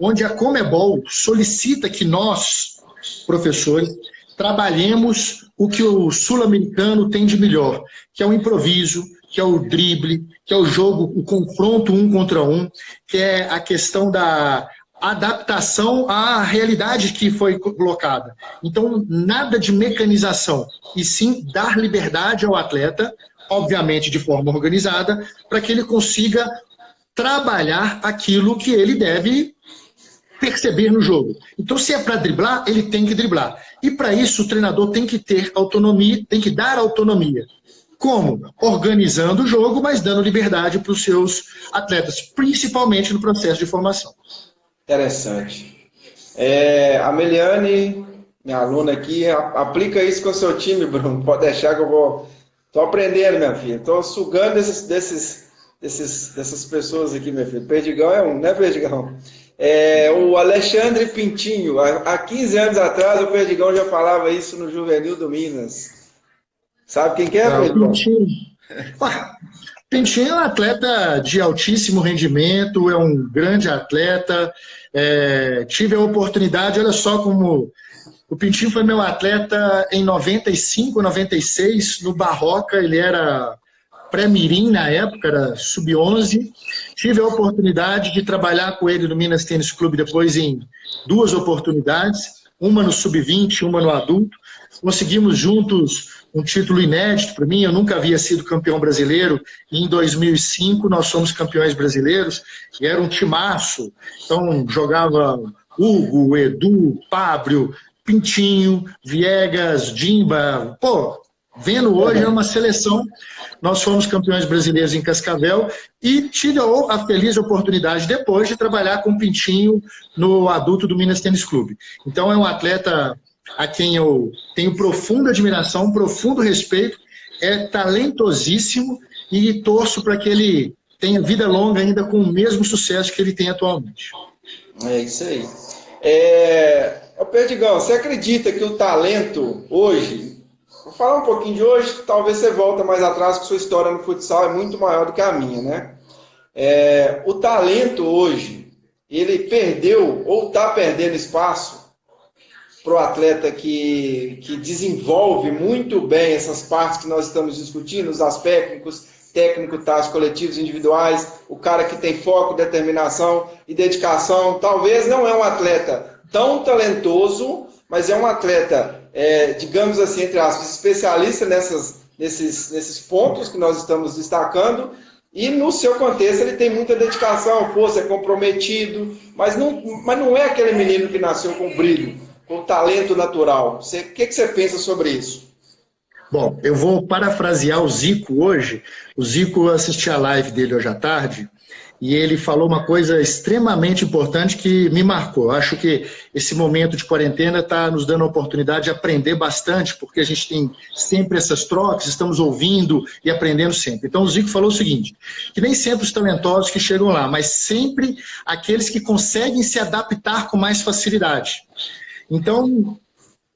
S2: onde a Conmebol solicita que nós, professores, trabalhemos o que o sul-americano tem de melhor, que é o improviso, que é o drible, que é o jogo, o confronto um contra um, que é a questão da adaptação à realidade que foi colocada. Então, nada de mecanização, e sim dar liberdade ao atleta, obviamente de forma organizada, para que ele consiga trabalhar aquilo que ele deve perceber no jogo. Então, se é para driblar, ele tem que driblar. E para isso, o treinador tem que ter autonomia, tem que dar autonomia. Como? Organizando o jogo, mas dando liberdade para os seus atletas, principalmente no processo de formação.
S1: Interessante. A Meliane, minha aluna aqui, aplica isso com o seu time, Bruno. Pode deixar que eu vou... Estou aprendendo, minha filha. Estou sugando dessas pessoas aqui, minha filha. Perdigão é um, né, Perdigão? O Alexandre Pintinho. Há 15 anos atrás, o Perdigão já falava isso no Juvenil do Minas. Sabe quem que é, Perdigão?
S2: Pintinho é um atleta de altíssimo rendimento, é um grande atleta. Tive a oportunidade, olha só como... O Pintinho foi meu atleta em 95, 96, no Barroca. Ele era pré-mirim na época, era sub-11. Tive a oportunidade de trabalhar com ele no Minas Tênis Clube depois em 2 oportunidades, uma no sub-20, uma no adulto. Conseguimos juntos um título inédito para mim, eu nunca havia sido campeão brasileiro, e em 2005 nós somos campeões brasileiros, e era um timaço. Então jogava Hugo, Edu, Pábrio, Pintinho, Viegas, Dimba. Pô, vendo hoje é uma seleção. Nós fomos campeões brasileiros em Cascavel e tive a feliz oportunidade depois de trabalhar com o Pintinho no adulto do Minas Tênis Clube. Então é um atleta a quem eu tenho profunda admiração, profundo respeito, é talentosíssimo e torço para que ele tenha vida longa ainda com o mesmo sucesso que ele tem atualmente.
S1: É isso aí. Perdigão, você acredita que o talento hoje, vou falar um pouquinho de hoje, talvez você volta mais atrás, que sua história no futsal é muito maior do que a minha, né? O talento hoje, ele perdeu ou está perdendo espaço para o atleta que desenvolve muito bem essas partes que nós estamos discutindo, os aspectos técnico, tático, coletivos, individuais, o cara que tem foco, determinação e dedicação. Talvez não é um atleta tão talentoso, mas é um atleta, digamos assim, entre aspas, especialista nesses pontos que nós estamos destacando, e no seu contexto ele tem muita dedicação, força, é comprometido, mas não é aquele menino que nasceu com brilho, com talento natural. O que você pensa sobre isso?
S2: Bom, eu vou parafrasear o Zico hoje. O Zico, eu assisti a live dele hoje à tarde, e ele falou uma coisa extremamente importante que me marcou. Eu acho que esse momento de quarentena está nos dando a oportunidade de aprender bastante, porque a gente tem sempre essas trocas, estamos ouvindo e aprendendo sempre. Então o Zico falou o seguinte, que nem sempre os talentosos que chegam lá, mas sempre aqueles que conseguem se adaptar com mais facilidade. Então,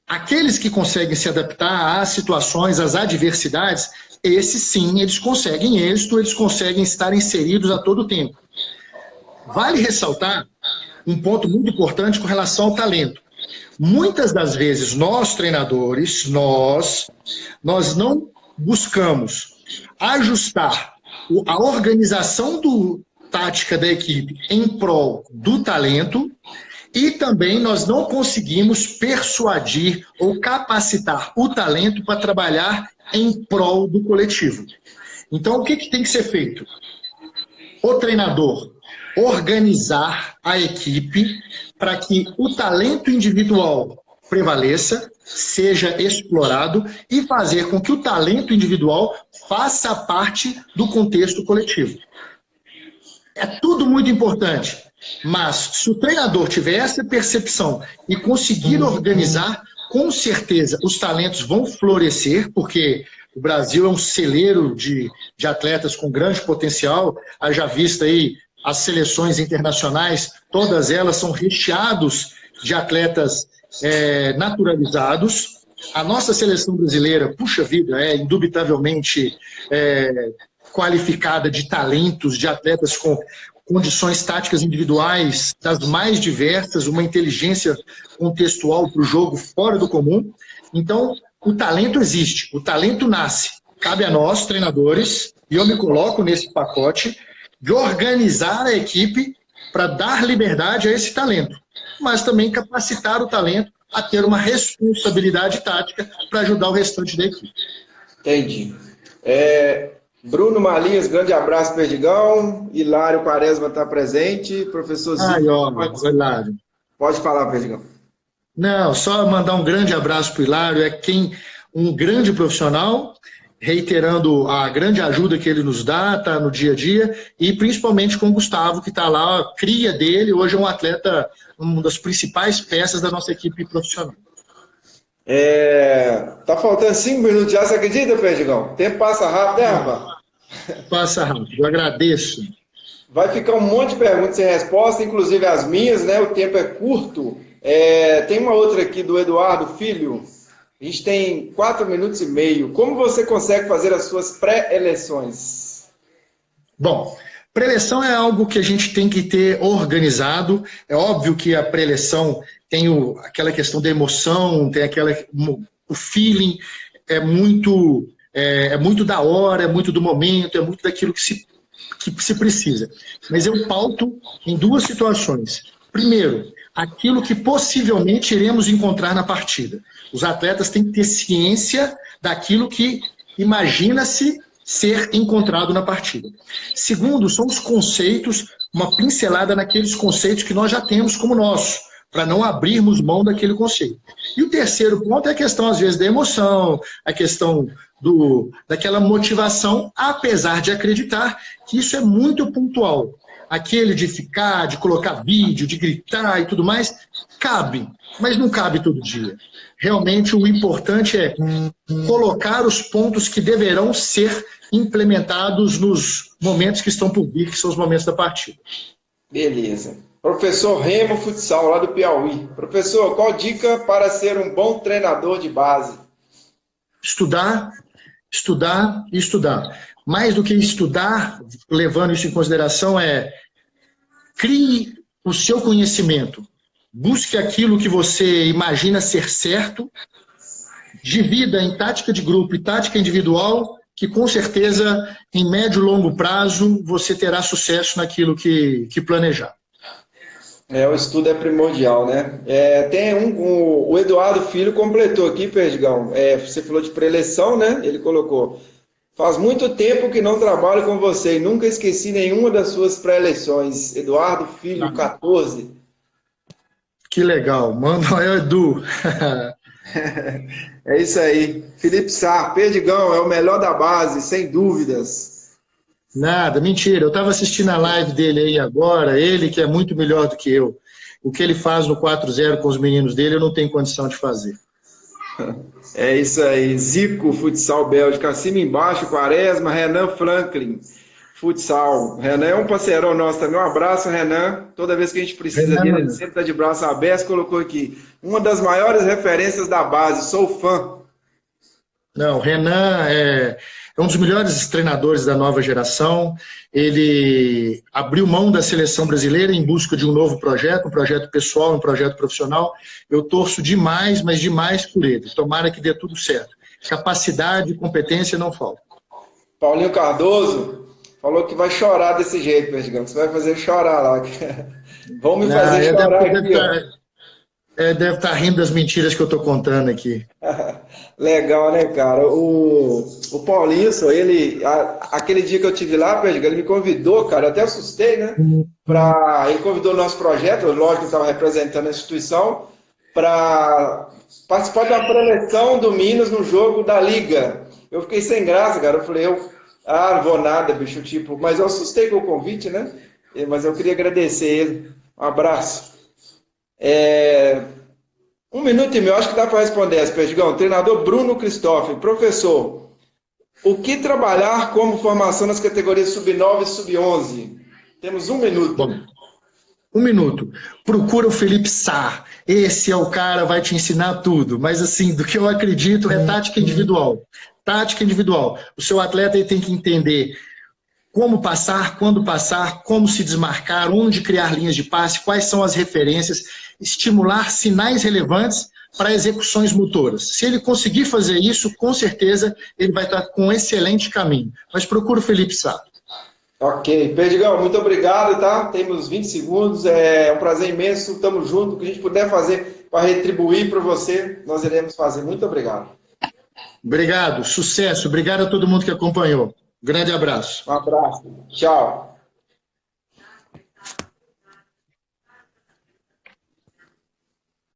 S2: aqueles que conseguem se adaptar às situações, às adversidades, esses sim, eles conseguem êxito, eles conseguem estar inseridos a todo tempo. Vale ressaltar um ponto muito importante com relação ao talento. Muitas das vezes, nós treinadores, nós não buscamos ajustar a organização tática da equipe em prol do talento, e também nós não conseguimos persuadir ou capacitar o talento para trabalhar em prol do coletivo. Então, o que tem que ser feito? O treinador organizar a equipe para que o talento individual prevaleça, seja explorado e fazer com que o talento individual faça parte do contexto coletivo. É tudo muito importante. Mas, se o treinador tiver essa percepção e conseguir organizar, com certeza os talentos vão florescer, porque o Brasil é um celeiro de atletas com grande potencial. Haja vista aí as seleções internacionais, todas elas são recheadas de atletas naturalizados. A nossa seleção brasileira, puxa vida, é indubitavelmente qualificada de talentos, de atletas com condições táticas individuais das mais diversas, uma inteligência contextual para o jogo fora do comum. Então, o talento existe, o talento nasce. Cabe a nós, treinadores, E eu me coloco nesse pacote de organizar a equipe para dar liberdade a esse talento, mas também capacitar o talento a ter uma responsabilidade tática para ajudar o restante da equipe.
S1: Entendi. Bruno Malinhas, grande abraço, Perdigão. Hilário Quaresma está presente. Professor Zico.
S2: Hilário.
S1: Pode falar, Perdigão.
S2: Não, só mandar um grande abraço para o Hilário, um grande profissional, reiterando a grande ajuda que ele nos dá, tá no dia a dia, e principalmente com o Gustavo, que está lá, a cria dele, hoje é um atleta, uma das principais peças da nossa equipe profissional.
S1: Tá faltando 5 minutos já, você acredita, Perdigão? O tempo passa rápido, né, rapaz?
S2: Passa rápido, eu agradeço.
S1: Vai ficar um monte de perguntas sem resposta, inclusive as minhas, né? O tempo é curto. Tem uma outra aqui do Eduardo Filho. A gente tem 4 minutos e meio. Como você consegue fazer as suas pré-eleições? Bom,
S2: pré-eleição é algo que a gente tem que ter organizado. É óbvio que a pré-eleição tem aquela questão da emoção, tem o feeling, é muito da hora, é muito do momento, é muito daquilo que se precisa. Mas eu pauto em 2 situações. Primeiro, aquilo que possivelmente iremos encontrar na partida. Os atletas têm que ter ciência daquilo que imagina-se ser encontrado na partida. Segundo, são os conceitos, uma pincelada naqueles conceitos que nós já temos como nossos, para não abrirmos mão daquele conceito. E o terceiro ponto é a questão, às vezes, da emoção, a questão daquela motivação, apesar de acreditar que isso é muito pontual. Aquele de ficar, de colocar vídeo, de gritar e tudo mais, cabe, mas não cabe todo dia. Realmente o importante é colocar os pontos que deverão ser implementados nos momentos que estão por vir, que são os momentos da partida.
S1: Beleza. Professor Remo Futsal, lá do Piauí. Professor, qual dica para ser um bom treinador de base?
S2: Estudar, estudar e estudar. Mais do que estudar, levando isso em consideração, crie o seu conhecimento. Busque aquilo que você imagina ser certo, divida em tática de grupo e tática individual, que com certeza, em médio e longo prazo, você terá sucesso naquilo que planejar.
S1: O estudo é primordial, né? O Eduardo Filho completou aqui, Perdigão. Você falou de pré-eleição, né? Ele colocou: faz muito tempo que não trabalho com você e nunca esqueci nenhuma das suas pré-eleições. Eduardo Filho, 14.
S2: Que legal. Manda aí, Edu.
S1: É isso aí. Felipe Sá, Perdigão é o melhor da base, sem dúvidas.
S2: Nada, mentira. Eu estava assistindo a live dele aí agora, ele que é muito melhor do que eu. O que ele faz no 4-0 com os meninos dele, eu não tenho condição de fazer.
S1: É isso aí. Zico, Futsal Bélgica, acima e embaixo, Quaresma, Renan Franklin, Futsal. Renan é um parceirão nosso também. Um abraço, Renan. Toda vez que a gente precisa dele, ele sempre está de braço aberto. Colocou aqui: uma das maiores referências da base, sou fã.
S2: Não, Renan é um dos melhores treinadores da nova geração. Ele abriu mão da seleção brasileira em busca de um novo projeto, um projeto pessoal, um projeto profissional. Eu torço demais, mas demais por ele. Tomara que dê tudo certo. Capacidade e competência não faltam.
S1: Paulinho Cardoso falou que vai chorar desse jeito, Perdigão. Você vai fazer chorar lá. Vão me fazer chorar aqui.
S2: Deve estar rindo das mentiras que eu estou contando aqui.
S1: Legal, né, cara? O Paulinho, aquele dia que eu tive lá, Perdigão, ele me convidou, cara, eu até assustei, né? Ele convidou o nosso projeto, lógico que estava representando a instituição, para participar de uma preleção do Minas no jogo da Liga. Eu fiquei sem graça, cara. Eu falei, não vou nada, bicho, mas eu assustei com o convite, né? Mas eu queria agradecer ele. Um abraço. 1 minuto e meio, acho que dá para responder essa, Perdigão. Treinador Bruno Cristófilo. Professor, o que trabalhar como formação nas categorias sub-9 e sub-11? Temos 1 minuto.
S2: Bom, 1 minuto. Procura o Felipe Sá. Esse é o cara, vai te ensinar tudo. Mas assim, do que eu acredito é tática individual. Tática individual. O seu atleta ele tem que entender como passar, quando passar, como se desmarcar, onde criar linhas de passe, quais são as referências, estimular sinais relevantes para execuções motoras. Se ele conseguir fazer isso, com certeza ele vai estar com um excelente caminho. Mas procura o Felipe Sá.
S1: Ok. Perdigão, muito obrigado, tá? Temos 20 segundos, é um prazer imenso, estamos juntos, o que a gente puder fazer para retribuir para você, nós iremos fazer. Muito obrigado.
S2: Obrigado, sucesso, obrigado a todo mundo que acompanhou. Grande abraço.
S1: Um abraço. Tchau.